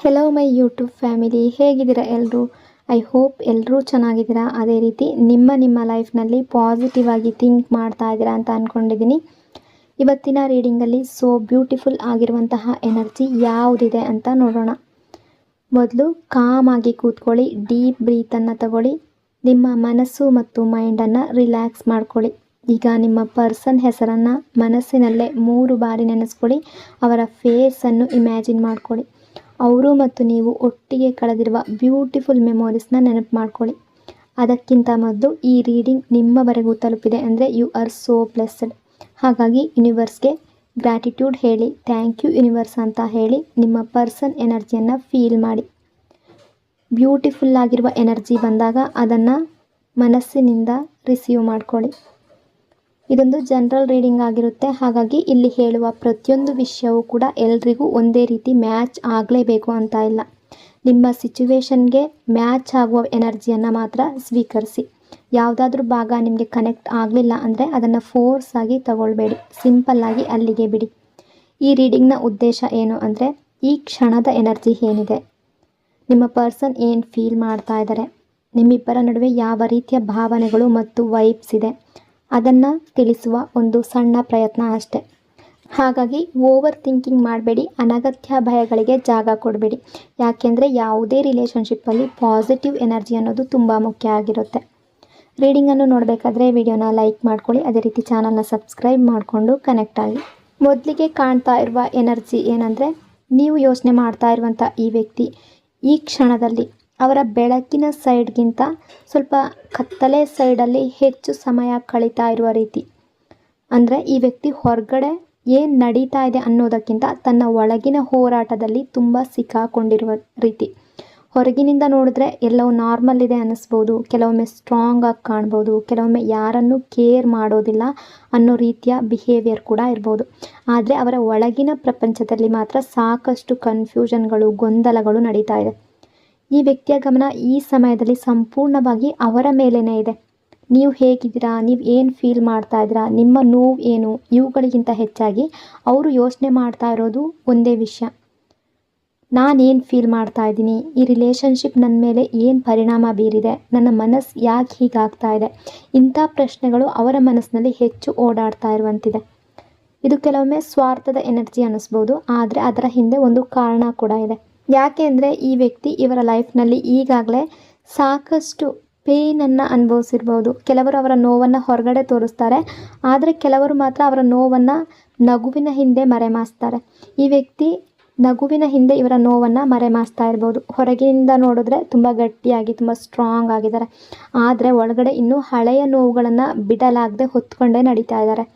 Hello my YouTube family, ಹೇಗಿದ್ದೀರಾ ಎಲ್ಲರೂ? I hope ಎಲ್ಲರೂ ಚೆನ್ನಾಗಿದ್ದೀರಾ. ಅದೇ ರೀತಿ ನಿಮ್ಮ ಲೈಫ್ನಲ್ಲಿ ಪಾಸಿಟಿವ್ ಆಗಿ ಥಿಂಕ್ ಮಾಡ್ತಾ ಇದ್ದೀರಾ ಅಂತ ಅಂದ್ಕೊಂಡಿದ್ದೀನಿ. ಇವತ್ತಿನ ರೀಡಿಂಗಲ್ಲಿ ಬ್ಯೂಟಿಫುಲ್ ಆಗಿರುವಂತಹ ಎನರ್ಜಿ ಯಾವುದಿದೆ ಅಂತ ನೋಡೋಣ. ಮೊದಲು ಕಾಮ್ ಆಗಿ ಕೂತ್ಕೊಳ್ಳಿ, ಡೀಪ್ ಬ್ರೀತನ್ನು ತಗೊಳ್ಳಿ, ನಿಮ್ಮ ಮನಸ್ಸು ಮತ್ತು ಮೈಂಡನ್ನು ರಿಲ್ಯಾಕ್ಸ್ ಮಾಡ್ಕೊಳ್ಳಿ. ಈಗ ನಿಮ್ಮ ಪರ್ಸನ್ ಹೆಸರನ್ನು ಮನಸ್ಸಿನಲ್ಲೇ 3 ಬಾರಿ ನೆನೆಸ್ಕೊಳ್ಳಿ. ಅವರ ಫೇಸನ್ನು ಇಮ್ಯಾಜಿನ್ ಮಾಡ್ಕೊಳ್ಳಿ. ಅವರು ಮತ್ತು ನೀವು ಒಟ್ಟಿಗೆ ಕಳೆದಿರುವ ಬ್ಯೂಟಿಫುಲ್ ಮೆಮೊರೀಸ್ನ ನೆನಪು ಮಾಡ್ಕೊಳ್ಳಿ. ಅದಕ್ಕಿಂತ ಮೊದಲು ಈ ರೀಡಿಂಗ್ ನಿಮ್ಮವರೆಗೂ ತಲುಪಿದೆ ಅಂದರೆ ಯು ಆರ್ ಸೋ ಬ್ಲೆಸ್ಸಡ್. ಹಾಗಾಗಿ ಯೂನಿವರ್ಸ್ಗೆ ಗ್ರ್ಯಾಟಿಟ್ಯೂಡ್ ಹೇಳಿ, ಥ್ಯಾಂಕ್ ಯು ಯೂನಿವರ್ಸ್ ಅಂತ ಹೇಳಿ ನಿಮ್ಮ ಪರ್ಸನ್ ಎನರ್ಜಿಯನ್ನು ಫೀಲ್ ಮಾಡಿ. ಬ್ಯೂಟಿಫುಲ್ ಆಗಿರುವ ಎನರ್ಜಿ ಬಂದಾಗ ಅದನ್ನು ಮನಸ್ಸಿನಿಂದ ರಿಸೀವ್ ಮಾಡ್ಕೊಳ್ಳಿ. ಇದೊಂದು ಜನರಲ್ ರೀಡಿಂಗ್ ಆಗಿರುತ್ತೆ. ಹಾಗಾಗಿ ಇಲ್ಲಿ ಹೇಳುವ ಪ್ರತಿಯೊಂದು ವಿಷಯವೂ ಕೂಡ ಎಲ್ರಿಗೂ ಒಂದೇ ರೀತಿ ಮ್ಯಾಚ್ ಆಗಲೇಬೇಕು ಅಂತ ಇಲ್ಲ. ನಿಮ್ಮ ಸಿಚುವೇಶನ್ಗೆ ಮ್ಯಾಚ್ ಆಗುವ ಎನರ್ಜಿಯನ್ನು ಮಾತ್ರ ಸ್ವೀಕರಿಸಿ. ಯಾವುದಾದ್ರೂ ಭಾಗ ನಿಮಗೆ ಕನೆಕ್ಟ್ ಆಗಲಿಲ್ಲ ಅಂದರೆ ಅದನ್ನು ಫೋರ್ಸ್ ಆಗಿ ತಗೊಳ್ಬೇಡಿ, ಸಿಂಪಲ್ಲಾಗಿ ಅಲ್ಲಿಗೆ ಬಿಡಿ. ಈ ರೀಡಿಂಗ್ನ ಉದ್ದೇಶ ಏನು ಅಂದರೆ, ಈ ಕ್ಷಣದ ಎನರ್ಜಿ ಏನಿದೆ, ನಿಮ್ಮ ಪರ್ಸನ್ ಏನು ಫೀಲ್ ಮಾಡ್ತಾ ಇದ್ದಾರೆ, ನಿಮ್ಮಿಬ್ಬರ ನಡುವೆ ಯಾವ ರೀತಿಯ ಭಾವನೆಗಳು ಮತ್ತು ವೈಬ್ಸ್ ಇದೆ ಅದನ್ನು ತಿಳಿಸುವ ಒಂದು ಸಣ್ಣ ಪ್ರಯತ್ನ ಅಷ್ಟೆ. ಹಾಗಾಗಿ ಓವರ್ ಥಿಂಕಿಂಗ್ ಮಾಡಬೇಡಿ, ಅನಗತ್ಯ ಭಯಗಳಿಗೆ ಜಾಗ ಕೊಡಬೇಡಿ. ಯಾಕೆಂದರೆ ಯಾವುದೇ ರಿಲೇಷನ್ಶಿಪ್ಪಲ್ಲಿ ಪಾಸಿಟಿವ್ ಎನರ್ಜಿ ಅನ್ನೋದು ತುಂಬ ಮುಖ್ಯ ಆಗಿರುತ್ತೆ. ರೀಡಿಂಗನ್ನು ನೋಡಬೇಕಾದ್ರೆ ವಿಡಿಯೋನ ಲೈಕ್ ಮಾಡ್ಕೊಳ್ಳಿ, ಅದೇ ರೀತಿ ಚಾನಲ್ನ ಸಬ್ಸ್ಕ್ರೈಬ್ ಮಾಡಿಕೊಂಡು ಕನೆಕ್ಟ್ ಆಗಿ. ಮೊದಲಿಗೆ ಕಾಣ್ತಾ ಇರುವ ಎನರ್ಜಿ ಏನಂದರೆ, ನೀವು ಯೋಚನೆ ಮಾಡ್ತಾ ಇರುವಂಥ ಈ ವ್ಯಕ್ತಿ ಈ ಕ್ಷಣದಲ್ಲಿ ಅವರ ಬೆಳಕಿನ ಸೈಡ್ಗಿಂತ ಸ್ವಲ್ಪ ಕತ್ತಲೆ ಸೈಡಲ್ಲಿ ಹೆಚ್ಚು ಸಮಯ ಕಳೀತಾ ಇರುವ ರೀತಿ. ಅಂದರೆ ಈ ವ್ಯಕ್ತಿ ಹೊರಗಡೆ ಏನು ನಡೀತಾ ಇದೆ ಅನ್ನೋದಕ್ಕಿಂತ ತನ್ನ ಒಳಗಿನ ಹೋರಾಟದಲ್ಲಿ ತುಂಬ ಸಿಕ್ಕಾಕೊಂಡಿರುವ ರೀತಿ. ಹೊರಗಿನಿಂದ ನೋಡಿದ್ರೆ ಎಲ್ಲವೂ ನಾರ್ಮಲ್ ಇದೆ ಅನ್ನಿಸ್ಬೋದು, ಕೆಲವೊಮ್ಮೆ ಸ್ಟ್ರಾಂಗ್ ಆಗಿ ಕಾಣ್ಬೋದು, ಕೆಲವೊಮ್ಮೆ ಯಾರನ್ನು ಕೇರ್ ಮಾಡೋದಿಲ್ಲ ಅನ್ನೋ ರೀತಿಯ ಬಿಹೇವಿಯರ್ ಕೂಡ ಇರ್ಬೋದು. ಆದರೆ ಅವರ ಒಳಗಿನ ಪ್ರಪಂಚದಲ್ಲಿ ಮಾತ್ರ ಸಾಕಷ್ಟು ಕನ್ಫ್ಯೂಷನ್ಗಳು, ಗೊಂದಲಗಳು ನಡೀತಾ ಇದೆ. ಈ ವ್ಯಕ್ತಿಯ ಗಮನ ಈ ಸಮಯದಲ್ಲಿ ಸಂಪೂರ್ಣವಾಗಿ ಅವರ ಮೇಲೇ ಇದೆ. ನೀವು ಹೇಗಿದ್ದೀರಾ, ನೀವು ಏನು ಫೀಲ್ ಮಾಡ್ತಾ ಇದ್ದೀರಾ, ನಿಮ್ಮ ನೋವು ಏನು, ಇವುಗಳಿಗಿಂತ ಹೆಚ್ಚಾಗಿ ಅವರು ಯೋಚನೆ ಮಾಡ್ತಾ ಇರೋದು ಒಂದೇ ವಿಷಯ. ನಾನೇನು ಫೀಲ್ ಮಾಡ್ತಾ ಇದ್ದೀನಿ, ಈ ರಿಲೇಷನ್ಶಿಪ್ ನನ್ನ ಮೇಲೆ ಏನು ಪರಿಣಾಮ ಬೀರಿದೆ, ನನ್ನ ಮನಸ್ಸು ಯಾಕೆ ಹೀಗಾಗ್ತಾ ಇದೆ, ಇಂಥ ಪ್ರಶ್ನೆಗಳು ಅವರ ಮನಸ್ಸಿನಲ್ಲಿ ಹೆಚ್ಚು ಓಡಾಡ್ತಾ ಇರುವಂತಿದೆ. ಇದು ಕೆಲವೊಮ್ಮೆ ಸ್ವಾರ್ಥದ ಎನರ್ಜಿ ಅನ್ನಿಸ್ಬೋದು, ಆದರೆ ಅದರ ಹಿಂದೆ ಒಂದು ಕಾರಣ ಕೂಡ ಇದೆ. ಯಾಕೆ ಅಂದರೆ ಈ ವ್ಯಕ್ತಿ ಇವರ ಲೈಫ್ನಲ್ಲಿ ಈಗಾಗಲೇ ಸಾಕಷ್ಟು ಪೇಯ್ನನ್ನು ಅನುಭವಿಸಿರ್ಬೋದು. ಕೆಲವರು ಅವರ ನೋವನ್ನು ಹೊರಗಡೆ ತೋರಿಸ್ತಾರೆ, ಆದರೆ ಕೆಲವರು ಮಾತ್ರ ಅವರ ನೋವನ್ನು ನಗುವಿನ ಹಿಂದೆ ಮರೆಮಾಚ್ತಾರೆ. ಈ ವ್ಯಕ್ತಿ ನಗುವಿನ ಹಿಂದೆ ಇವರ ನೋವನ್ನು ಮರೆಮಾಚ್ತಾ ಇರ್ಬೋದು. ಹೊರಗಿನಿಂದ ನೋಡಿದ್ರೆ ತುಂಬ ಗಟ್ಟಿಯಾಗಿ, ತುಂಬ ಸ್ಟ್ರಾಂಗ್ ಆಗಿದ್ದಾರೆ, ಆದರೆ ಒಳಗಡೆ ಇನ್ನೂ ಹಳೆಯ ನೋವುಗಳನ್ನು ಬಿಡಲಾಗದೆ ಹೊತ್ಕೊಂಡೇ ನಡೀತಾ ಇದ್ದಾರೆ.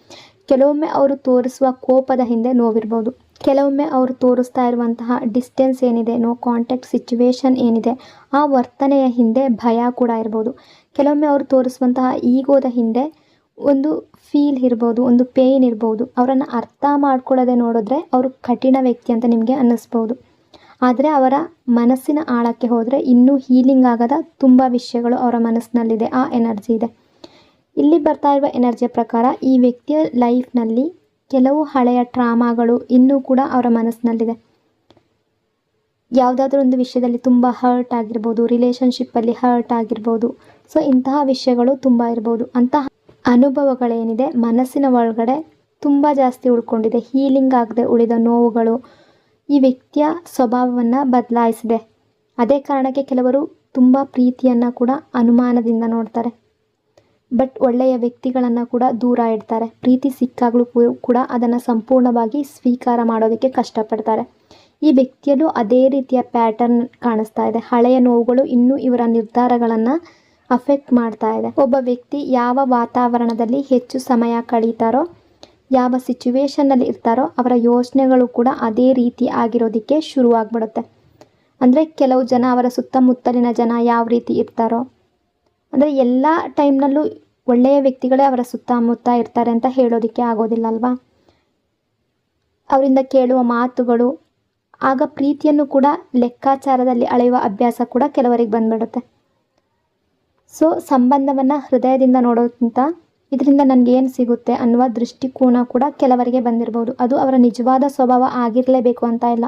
ಕೆಲವೊಮ್ಮೆ ಅವರು ತೋರಿಸುವ ಕೋಪದ ಹಿಂದೆ ನೋವಿರ್ಬೋದು, ಕೆಲವೊಮ್ಮೆ ಅವರು ತೋರಿಸ್ತಾ ಇರುವಂತಹ ಡಿಸ್ಟೆನ್ಸ್ ಏನಿದೆ, ನೋ ಕಾಂಟ್ಯಾಕ್ಟ್ ಸಿಚುವೇಶನ್ ಏನಿದೆ, ಆ ವರ್ತನೆಯ ಹಿಂದೆ ಭಯ ಕೂಡ ಇರ್ಬೋದು. ಕೆಲವೊಮ್ಮೆ ಅವರು ತೋರಿಸುವಂತಹ ಈಗೋದ ಹಿಂದೆ ಒಂದು ಫೀಲ್ ಇರ್ಬೋದು, ಒಂದು ಪೇಯ್ನ್ ಇರ್ಬೋದು. ಅವರನ್ನು ಅರ್ಥ ಮಾಡ್ಕೊಳ್ಳೋದೆ ನೋಡಿದ್ರೆ ಅವರು ಕಠಿಣ ವ್ಯಕ್ತಿ ಅಂತ ನಿಮಗೆ ಅನ್ನಿಸ್ಬೋದು. ಆದರೆ ಅವರ ಮನಸ್ಸಿನ ಆಳಕ್ಕೆ ಹೋದರೆ ಇನ್ನೂ ಹೀಲಿಂಗ್ ಆಗದ ತುಂಬ ವಿಷಯಗಳು ಅವರ ಮನಸ್ಸಿನಲ್ಲಿದೆ, ಆ ಎನರ್ಜಿ ಇದೆ. ಇಲ್ಲಿ ಬರ್ತಾ ಇರುವ ಎನರ್ಜಿಯ ಪ್ರಕಾರ ಈ ವ್ಯಕ್ತಿಯ ಲೈಫ್ನಲ್ಲಿ ಕೆಲವು ಹಳೆಯ ಟ್ರಾಮಾಗಳು ಇನ್ನೂ ಕೂಡ ಅವರ ಮನಸ್ಸಿನಲ್ಲಿದೆ. ಯಾವುದಾದ್ರೂ ಒಂದು ವಿಷಯದಲ್ಲಿ ತುಂಬ ಹರ್ಟ್ ಆಗಿರ್ಬೋದು, ರಿಲೇಷನ್ಶಿಪ್ಪಲ್ಲಿ ಹರ್ಟ್ ಆಗಿರ್ಬೋದು. ಸೊ ಇಂತಹ ವಿಷಯಗಳು ತುಂಬ ಇರ್ಬೋದು. ಅಂತಹ ಅನುಭವಗಳೇನಿದೆ ಮನಸ್ಸಿನ ಒಳಗಡೆ ತುಂಬ ಜಾಸ್ತಿ ಉಳ್ಕೊಂಡಿದೆ. ಹೀಲಿಂಗ್ ಆಗದೆ ಉಳಿದ ನೋವುಗಳು ಈ ವ್ಯಕ್ತಿಯ ಸ್ವಭಾವವನ್ನು ಬದಲಾಯಿಸಿದೆ. ಅದೇ ಕಾರಣಕ್ಕೆ ಕೆಲವರು ತುಂಬ ಪ್ರೀತಿಯನ್ನು ಕೂಡ ಅನುಮಾನದಿಂದ ನೋಡ್ತಾರೆ, ಬಟ್ ಒಳ್ಳೆಯ ವ್ಯಕ್ತಿಗಳನ್ನು ಕೂಡ ದೂರ ಇಡ್ತಾರೆ. ಪ್ರೀತಿ ಸಿಕ್ಕಾಗಲೂ ಕೂಡ ಅದನ್ನು ಸಂಪೂರ್ಣವಾಗಿ ಸ್ವೀಕಾರ ಮಾಡೋದಕ್ಕೆ ಕಷ್ಟಪಡ್ತಾರೆ. ಈ ವ್ಯಕ್ತಿಯಲ್ಲೂ ಅದೇ ರೀತಿಯ ಪ್ಯಾಟರ್ನ್ ಕಾಣಿಸ್ತಾ ಇದೆ. ಹಳೆಯ ನೋವುಗಳು ಇನ್ನೂ ಇವರ ನಿರ್ಧಾರಗಳನ್ನು ಅಫೆಕ್ಟ್ ಮಾಡ್ತಾ ಇದೆ. ಒಬ್ಬ ವ್ಯಕ್ತಿ ಯಾವ ವಾತಾವರಣದಲ್ಲಿ ಹೆಚ್ಚು ಸಮಯ ಕಳೀತಾರೋ, ಯಾವ ಸಿಚುವೇಶನ್ನಲ್ಲಿ ಇರ್ತಾರೋ ಅವರ ಯೋಚನೆಗಳು ಕೂಡ ಅದೇ ರೀತಿ ಆಗಿರೋದಕ್ಕೆ ಶುರುವಾಗ್ಬಿಡುತ್ತೆ. ಅಂದರೆ ಕೆಲವು ಜನ, ಅವರ ಸುತ್ತಮುತ್ತಲಿನ ಜನ ಯಾವ ರೀತಿ ಇರ್ತಾರೋ, ಅಂದರೆ ಎಲ್ಲ ಟೈಮ್ನಲ್ಲೂ ಒಳ್ಳೆಯ ವ್ಯಕ್ತಿಗಳೇ ಅವರ ಸುತ್ತಮುತ್ತ ಇರ್ತಾರೆ ಅಂತ ಹೇಳೋದಕ್ಕೆ ಆಗೋದಿಲ್ಲ ಅಲ್ವಾ. ಅವರಿಂದ ಕೇಳುವ ಮಾತುಗಳು, ಆಗ ಪ್ರೀತಿಯನ್ನು ಕೂಡ ಲೆಕ್ಕಾಚಾರದಲ್ಲಿ ಅಳೆಯುವ ಅಭ್ಯಾಸ ಕೂಡ ಕೆಲವರಿಗೆ ಬಂದ್ಬಿಡುತ್ತೆ. ಸೊ ಸಂಬಂಧವನ್ನು ಹೃದಯದಿಂದ ನೋಡೋಕ್ಕಿಂತ ಇದರಿಂದ ನನಗೇನು ಸಿಗುತ್ತೆ ಅನ್ನುವ ದೃಷ್ಟಿಕೋನ ಕೂಡ ಕೆಲವರಿಗೆ ಬಂದಿರ್ಬೋದು. ಅದು ಅವರ ನಿಜವಾದ ಸ್ವಭಾವ ಆಗಿರಲೇಬೇಕು ಅಂತ ಇಲ್ಲ,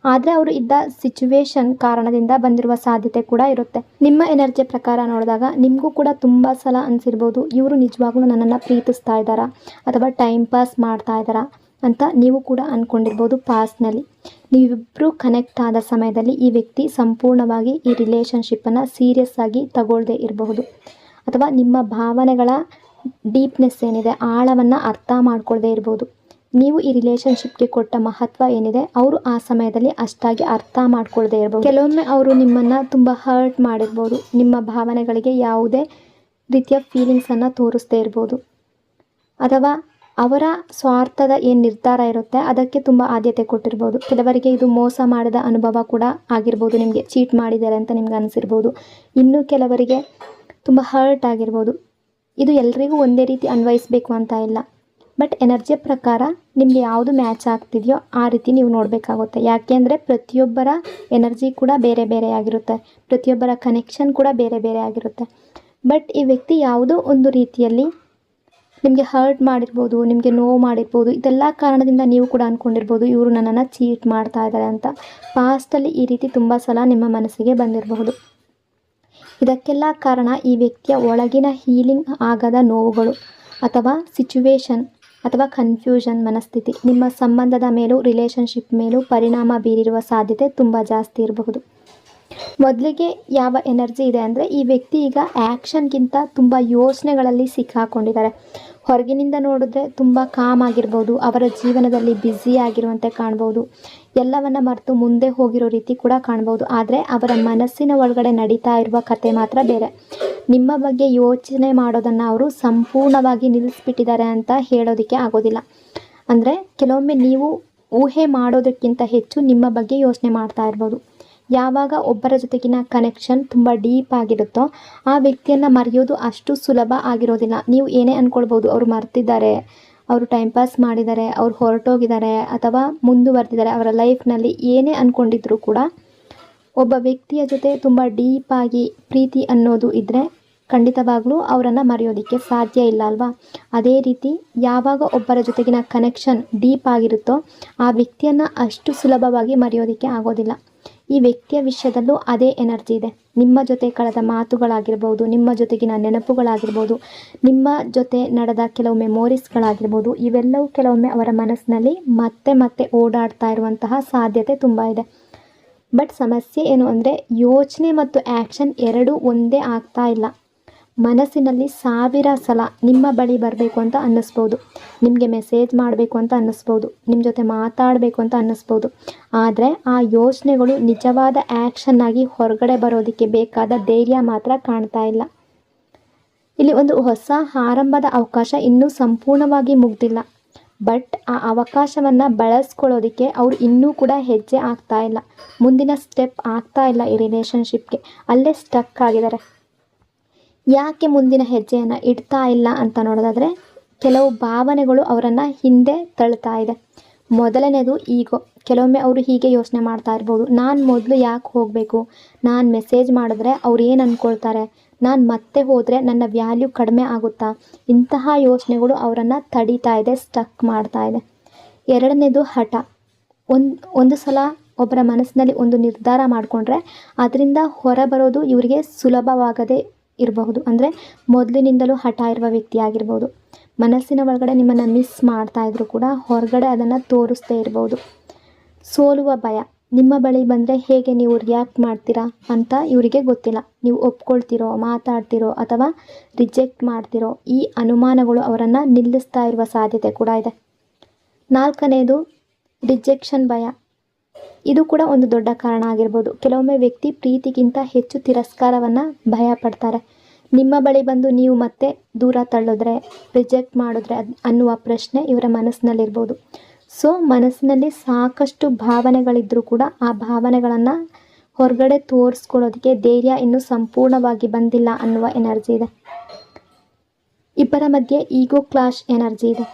ಆದರೆ ಅವರು ಇದ್ದ ಸಿಚುವೇಶನ್ ಕಾರಣದಿಂದ ಬಂದಿರುವ ಸಾಧ್ಯತೆ ಕೂಡ ಇರುತ್ತೆ. ನಿಮ್ಮ ಎನರ್ಜಿ ಪ್ರಕಾರ ನೋಡಿದಾಗ ನಿಮಗೂ ಕೂಡ ತುಂಬ ಸಲ ಅನಿಸಿರ್ಬೋದು, ಇವರು ನಿಜವಾಗ್ಲೂ ನನ್ನನ್ನು ಪ್ರೀತಿಸ್ತಾ ಇದ್ದಾರಾ ಅಥವಾ ಟೈಮ್ ಪಾಸ್ ಮಾಡ್ತಾ ಇದ್ದಾರಾ ಅಂತ ನೀವು ಕೂಡ ಅಂದ್ಕೊಂಡಿರ್ಬೋದು. ಪಾಸ್ಟ್ನಲ್ಲಿ ನೀವಿಬ್ಬರು ಕನೆಕ್ಟ್ ಆದ ಸಮಯದಲ್ಲಿ ಈ ವ್ಯಕ್ತಿ ಸಂಪೂರ್ಣವಾಗಿ ಈ ರಿಲೇಷನ್ಶಿಪ್ಪನ್ನು ಸೀರಿಯಸ್ ಆಗಿ ತಗೊಳ್ಳದೇ ಇರಬಹುದು, ಅಥವಾ ನಿಮ್ಮ ಭಾವನೆಗಳ ಡೀಪ್ನೆಸ್ ಏನಿದೆ, ಆಳವನ್ನು ಅರ್ಥ ಮಾಡ್ಕೊಳ್ಳದೇ ಇರ್ಬೋದು. ನೀವು ಈ ರಿಲೇಷನ್ಶಿಪ್ಗೆ ಕೊಟ್ಟ ಮಹತ್ವ ಏನಿದೆ ಅವರು ಆ ಸಮಯದಲ್ಲಿ ಅಷ್ಟಾಗಿ ಅರ್ಥ ಮಾಡ್ಕೊಳ್ಳದೇ ಇರ್ಬೋದು. ಕೆಲವೊಮ್ಮೆ ಅವರು ನಿಮ್ಮನ್ನು ತುಂಬ ಹರ್ಟ್ ಮಾಡಿರ್ಬೋದು, ನಿಮ್ಮ ಭಾವನೆಗಳಿಗೆ ಯಾವುದೇ ರೀತಿಯ ಫೀಲಿಂಗ್ಸನ್ನು ತೋರಿಸ್ದೇ ಇರ್ಬೋದು, ಅಥವಾ ಅವರ ಸ್ವಾರ್ಥದ ಏನು ನಿರ್ಧಾರ ಇರುತ್ತೆ ಅದಕ್ಕೆ ತುಂಬ ಆದ್ಯತೆ ಕೊಟ್ಟಿರ್ಬೋದು. ಕೆಲವರಿಗೆ ಇದು ಮೋಸ ಮಾಡಿದ ಅನುಭವ ಕೂಡ ಆಗಿರ್ಬೋದು, ನಿಮಗೆ ಚೀಟ್ ಮಾಡಿದ್ದಾರೆ ಅಂತ ನಿಮ್ಗೆ ಅನಿಸಿರ್ಬೋದು. ಇನ್ನು ಕೆಲವರಿಗೆ ತುಂಬ ಹರ್ಟ್ ಆಗಿರ್ಬೋದು. ಇದು ಎಲ್ರಿಗೂ ಒಂದೇ ರೀತಿ ಅನ್ವಯಿಸಬೇಕು ಅಂತ ಇಲ್ಲ, ಬಟ್ ಎನರ್ಜಿ ಪ್ರಕಾರ ನಿಮಗೆ ಯಾವುದು ಮ್ಯಾಚ್ ಆಗ್ತಿದೆಯೋ ಆ ರೀತಿ ನೀವು ನೋಡಬೇಕಾಗುತ್ತೆ. ಯಾಕೆಂದರೆ ಪ್ರತಿಯೊಬ್ಬರ ಎನರ್ಜಿ ಕೂಡ ಬೇರೆ ಬೇರೆ ಆಗಿರುತ್ತೆ, ಪ್ರತಿಯೊಬ್ಬರ ಕನೆಕ್ಷನ್ ಕೂಡ ಬೇರೆ ಬೇರೆ ಆಗಿರುತ್ತೆ. ಬಟ್ ಈ ವ್ಯಕ್ತಿ ಯಾವುದೋ ಒಂದು ರೀತಿಯಲ್ಲಿ ನಿಮಗೆ ಹರ್ಟ್ ಮಾಡಿರ್ಬೋದು, ನಿಮಗೆ ನೋವು ಮಾಡಿರ್ಬೋದು. ಇದೆಲ್ಲ ಕಾರಣದಿಂದ ನೀವು ಕೂಡ ಅಂದ್ಕೊಂಡಿರ್ಬೋದು ಇವರು ನನ್ನನ್ನು ಚೀಟ್ ಮಾಡ್ತಾ ಇದ್ದಾರೆ ಅಂತ. ಪಾಸ್ಟಲ್ಲಿ ಈ ರೀತಿ ತುಂಬ ಸಲ ನಿಮ್ಮ ಮನಸ್ಸಿಗೆ ಬಂದಿರಬಹುದು. ಇದಕ್ಕೆಲ್ಲ ಕಾರಣ ಈ ವ್ಯಕ್ತಿಯ ಒಳಗಿನ ಹೀಲಿಂಗ್ ಆಗದ ನೋವುಗಳು, ಅಥವಾ ಸಿಚುವೇಶನ್, ಅಥವಾ ಕನ್ಫ್ಯೂಷನ್ ಮನಸ್ಥಿತಿ ನಿಮ್ಮ ಸಂಬಂಧದ ಮೇಲೂ ರಿಲೇಷನ್ಶಿಪ್ ಮೇಲೂ ಪರಿಣಾಮ ಬೀರಿರುವ ಸಾಧ್ಯತೆ ತುಂಬ ಜಾಸ್ತಿ ಇರಬಹುದು. ಮೊದಲಿಗೆ ಯಾವ ಎನರ್ಜಿ ಇದೆ ಅಂದರೆ ಈ ವ್ಯಕ್ತಿ ಈಗ ಆ್ಯಕ್ಷನ್ಗಿಂತ ತುಂಬ ಯೋಚನೆಗಳಲ್ಲಿ ಸಿಕ್ಕಾಕೊಂಡಿದ್ದಾರೆ. ಹೊರಗಿನಿಂದ ನೋಡಿದ್ರೆ ತುಂಬ ಕಾಮ್ ಆಗಿರ್ಬೋದು, ಅವರ ಜೀವನದಲ್ಲಿ ಬ್ಯುಸಿ ಆಗಿರುವಂತೆ ಕಾಣ್ಬೋದು, ಎಲ್ಲವನ್ನ ಮರೆತು ಮುಂದೆ ಹೋಗಿರೋ ರೀತಿ ಕೂಡ ಕಾಣ್ಬೋದು. ಆದರೆ ಅವರ ಮನಸ್ಸಿನ ಒಳಗಡೆ ನಡೀತಾ ಇರುವ ಕತೆ ಮಾತ್ರ ಬೇರೆ. ನಿಮ್ಮ ಬಗ್ಗೆ ಯೋಚನೆ ಮಾಡೋದನ್ನು ಅವರು ಸಂಪೂರ್ಣವಾಗಿ ನಿಲ್ಲಿಸ್ಬಿಟ್ಟಿದ್ದಾರೆ ಅಂತ ಹೇಳೋದಕ್ಕೆ ಆಗೋದಿಲ್ಲ. ಅಂದರೆ ಕೆಲವೊಮ್ಮೆ ನೀವು ಊಹೆ ಮಾಡೋದಕ್ಕಿಂತ ಹೆಚ್ಚು ನಿಮ್ಮ ಬಗ್ಗೆ ಯೋಚನೆ ಮಾಡ್ತಾ ಇರ್ಬೋದು. ಯಾವಾಗ ಒಬ್ಬರ ಜೊತೆಗಿನ ಕನೆಕ್ಷನ್ ತುಂಬ ಡೀಪ್ ಆಗಿರುತ್ತೋ ಆ ವ್ಯಕ್ತಿಯನ್ನು ಮರೆಯೋದು ಅಷ್ಟು ಸುಲಭ ಆಗಿರೋದಿಲ್ಲ. ನೀವು ಏನೇ ಅಂದ್ಕೊಳ್ಬೋದು, ಅವರು ಮರ್ತಿದ್ದಾರೆ, ಅವರು ಟೈಮ್ ಪಾಸ್ ಮಾಡಿದ್ದಾರೆ, ಅವ್ರು ಹೊರಟೋಗಿದ್ದಾರೆ, ಅಥವಾ ಮುಂದುವರೆದಿದ್ದಾರೆ ಅವರ ಲೈಫ್ನಲ್ಲಿ ಏನೇ ಅಂದ್ಕೊಂಡಿದ್ರು ಕೂಡ ಒಬ್ಬ ವ್ಯಕ್ತಿಯ ಜೊತೆ ತುಂಬ ಡೀಪಾಗಿ ಪ್ರೀತಿ ಅನ್ನೋದು ಇದ್ದರೆ ಖಂಡಿತವಾಗ್ಲೂ ಅವರನ್ನು ಮರೆಯೋದಕ್ಕೆ ಸಾಧ್ಯ ಇಲ್ಲ ಅಲ್ವಾ. ಅದೇ ರೀತಿ ಯಾವಾಗ ಒಬ್ಬರ ಜೊತೆಗಿನ ಕನೆಕ್ಷನ್ ಡೀಪ್ ಆಗಿರುತ್ತೋ ಆ ವ್ಯಕ್ತಿಯನ್ನು ಅಷ್ಟು ಸುಲಭವಾಗಿ ಮರೆಯೋದಕ್ಕೆ ಆಗೋದಿಲ್ಲ. ಈ ವ್ಯಕ್ತಿಯ ವಿಷಯದಲ್ಲೂ ಅದೇ ಎನರ್ಜಿ ಇದೆ. ನಿಮ್ಮ ಜೊತೆ ಕಳೆದ ಮಾತುಗಳಾಗಿರ್ಬೋದು, ನಿಮ್ಮ ಜೊತೆಗಿನ ನೆನಪುಗಳಾಗಿರ್ಬೋದು, ನಿಮ್ಮ ಜೊತೆ ನಡೆದ ಕೆಲವು ಮೆಮೊರೀಸ್ಗಳಾಗಿರ್ಬೋದು, ಇವೆಲ್ಲವೂ ಕೆಲವೊಮ್ಮೆ ಅವರ ಮನಸ್ಸಿನಲ್ಲಿ ಮತ್ತೆ ಮತ್ತೆ ಓಡಾಡ್ತಾ ಇರುವಂತಹ ಸಾಧ್ಯತೆ ತುಂಬ ಇದೆ. ಬಟ್ ಸಮಸ್ಯೆ ಏನು ಅಂದರೆ ಯೋಚನೆ ಮತ್ತು ಆ್ಯಕ್ಷನ್ ಎರಡೂ ಒಂದೇ ಆಗ್ತಾ ಇಲ್ಲ. ಮನಸ್ಸಿನಲ್ಲಿ 1000 ಸಲ ನಿಮ್ಮ ಬಳಿ ಬರಬೇಕು ಅಂತ ಅನ್ನಿಸ್ಬೋದು, ನಿಮಗೆ ಮೆಸೇಜ್ ಮಾಡಬೇಕು ಅಂತ ಅನ್ನಿಸ್ಬೋದು, ನಿಮ್ಮ ಜೊತೆ ಮಾತಾಡಬೇಕು ಅಂತ ಅನ್ನಿಸ್ಬೋದು. ಆದರೆ ಆ ಯೋಚನೆಗಳು ನಿಜವಾದ ಆ್ಯಕ್ಷನ್ ಆಗಿ ಹೊರಗಡೆ ಬರೋದಕ್ಕೆ ಬೇಕಾದ ಧೈರ್ಯ ಮಾತ್ರ ಕಾಣ್ತಾ ಇಲ್ಲ. ಇಲ್ಲಿ ಒಂದು ಹೊಸ ಆರಂಭದ ಅವಕಾಶ ಇನ್ನೂ ಸಂಪೂರ್ಣವಾಗಿ ಮುಗ್ದಿಲ್ಲ. ಬಟ್ ಆ ಅವಕಾಶವನ್ನು ಬಳಸ್ಕೊಳ್ಳೋದಕ್ಕೆ ಅವರು ಇನ್ನೂ ಕೂಡ ಹೆಜ್ಜೆ ಆಗ್ತಾ ಇಲ್ಲ, ಮುಂದಿನ ಸ್ಟೆಪ್ ಆಗ್ತಾ ಇಲ್ಲ. ಈ ರಿಲೇಷನ್ಶಿಪ್ಗೆ ಅಲ್ಲೇ ಸ್ಟಕ್ ಆಗಿದ್ದಾರೆ. ಯಾಕೆ ಮುಂದಿನ ಹೆಜ್ಜೆಯನ್ನು ಇಡ್ತಾ ಇಲ್ಲ ಅಂತ ನೋಡೋದಾದರೆ ಕೆಲವು ಭಾವನೆಗಳು ಅವರನ್ನು ಹಿಂದೆ ತಳ್ತಾ ಇದೆ. ಮೊದಲನೇದು ಈಗೋ. ಕೆಲವೊಮ್ಮೆ ಅವರು ಹೀಗೆ ಯೋಚನೆ ಮಾಡ್ತಾ ಇರ್ಬೋದು, ನಾನು ಮೊದಲು ಯಾಕೆ ಹೋಗಬೇಕು, ನಾನು ಮೆಸೇಜ್ ಮಾಡಿದ್ರೆ ಅವ್ರು ಏನು ಅಂದ್ಕೊಳ್ತಾರೆ, ನಾನು ಮತ್ತೆ ಹೋದರೆ ನನ್ನ ವ್ಯಾಲ್ಯೂ ಕಡಿಮೆ ಆಗುತ್ತಾ, ಇಂತಹ ಯೋಚನೆಗಳು ಅವರನ್ನು ತಡೀತಾ ಇದೆ, ಸ್ಟಕ್ ಮಾಡ್ತಾ ಇದೆ. ಎರಡನೇದು ಹಠ. ಒಂದು ಸಲ ಒಬ್ಬರ ಮನಸ್ಸಿನಲ್ಲಿ ಒಂದು ನಿರ್ಧಾರ ಮಾಡಿಕೊಂಡ್ರೆ ಅದರಿಂದ ಹೊರಬರೋದು ಇವರಿಗೆ ಸುಲಭವಾಗದೇ ಇರಬಹುದು. ಅಂದರೆ ಮೊದಲಿನಿಂದಲೂ ಹಠ ಇರುವ ವ್ಯಕ್ತಿ ಆಗಿರ್ಬೋದು. ಮನಸ್ಸಿನ ಒಳಗಡೆ ನಿಮ್ಮನ್ನು ಮಿಸ್ ಮಾಡ್ತಾ ಇದ್ರು ಕೂಡ ಹೊರಗಡೆ ಅದನ್ನು ತೋರಿಸ್ತೇ ಇರ್ಬೋದು. ಸೋಲುವ ಭಯ. ನಿಮ್ಮ ಬಳಿ ಬಂದರೆ ಹೇಗೆ ನೀವು ರಿಯಾಕ್ಟ್ ಮಾಡ್ತೀರಾ ಅಂತ ಇವರಿಗೆ ಗೊತ್ತಿಲ್ಲ. ನೀವು ಒಪ್ಕೊಳ್ತಿರೋ, ಮಾತಾಡ್ತಿರೋ ಅಥವಾ ರಿಜೆಕ್ಟ್ ಮಾಡ್ತಿರೋ, ಈ ಅನುಮಾನಗಳು ಅವರನ್ನು ನಿಲ್ಲಿಸ್ತಾ ಇರುವ ಸಾಧ್ಯತೆ ಕೂಡ ಇದೆ. ನಾಲ್ಕನೇದು ರಿಜೆಕ್ಷನ್ ಭಯ. ಇದು ಕೂಡ ಒಂದು ದೊಡ್ಡ ಕಾರಣ ಆಗಿರ್ಬೋದು. ಕೆಲವೊಮ್ಮೆ ವ್ಯಕ್ತಿ ಪ್ರೀತಿಗಿಂತ ಹೆಚ್ಚು ತಿರಸ್ಕಾರವನ್ನು ಭಯ ಪಡ್ತಾರೆ. ನಿಮ್ಮ ಬಳಿ ಬಂದು ನೀವು ಮತ್ತೆ ದೂರ ತಳ್ಳಿದ್ರೆ, ರಿಜೆಕ್ಟ್ ಮಾಡಿದ್ರೆ ಅನ್ನುವ ಪ್ರಶ್ನೆ ಇವರ ಮನಸ್ಸಿನಲ್ಲಿರ್ಬೋದು. ಸೊ ಮನಸ್ಸಿನಲ್ಲಿ ಸಾಕಷ್ಟು ಭಾವನೆಗಳಿದ್ದರೂ ಕೂಡ ಆ ಭಾವನೆಗಳನ್ನು ಹೊರಗಡೆ ತೋರಿಸ್ಕೊಳ್ಳೋದಕ್ಕೆ ಧೈರ್ಯ ಇನ್ನೂ ಸಂಪೂರ್ಣವಾಗಿ ಬಂದಿಲ್ಲ ಅನ್ನುವ ಎನರ್ಜಿ ಇದೆ. ಇಬ್ಬರ ಮಧ್ಯೆ ಈಗೋ ಕ್ಲಾಶ್ ಎನರ್ಜಿ ಇದೆ.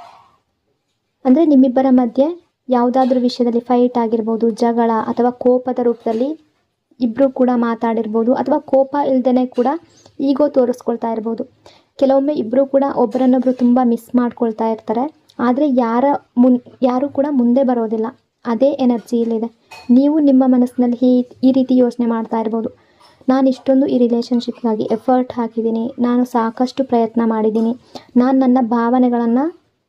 ಅಂದರೆ ನಿಮ್ಮಿಬ್ಬರ ಮಧ್ಯೆ ಯಾವುದಾದ್ರೂ ವಿಷಯದಲ್ಲಿ ಫೈಟ್ ಆಗಿರ್ಬೋದು, ಜಗಳ ಅಥವಾ ಕೋಪದ ರೂಪದಲ್ಲಿ ಇಬ್ಬರು ಕೂಡ ಮಾತಾಡಿರ್ಬೋದು, ಅಥವಾ ಕೋಪ ಇಲ್ದೇ ಕೂಡ ಈಗೋ ತೋರಿಸ್ಕೊಳ್ತಾ ಇರ್ಬೋದು. ಕೆಲವೊಮ್ಮೆ ಇಬ್ಬರು ಕೂಡ ಒಬ್ಬರನ್ನೊಬ್ಬರು ತುಂಬ ಮಿಸ್ ಮಾಡ್ಕೊಳ್ತಾ ಇರ್ತಾರೆ, ಆದರೆ ಯಾರು ಕೂಡ ಮುಂದೆ ಬರೋದಿಲ್ಲ. ಅದೇ ಎನರ್ಜಿ ಇಲ್ಲಿದೆ. ನೀವು ನಿಮ್ಮ ಮನಸ್ಸಿನಲ್ಲಿ ಈ ರೀತಿ ಯೋಚನೆ ಮಾಡ್ತಾ ಇರ್ಬೋದು, ನಾನು ಇಷ್ಟೊಂದು ಈ ರಿಲೇಷನ್ಶಿಪ್ಗಾಗಿ ಎಫರ್ಟ್ ಹಾಕಿದ್ದೀನಿ, ನಾನು ಸಾಕಷ್ಟು ಪ್ರಯತ್ನ ಮಾಡಿದ್ದೀನಿ, ನಾನು ನನ್ನ ಭಾವನೆಗಳನ್ನು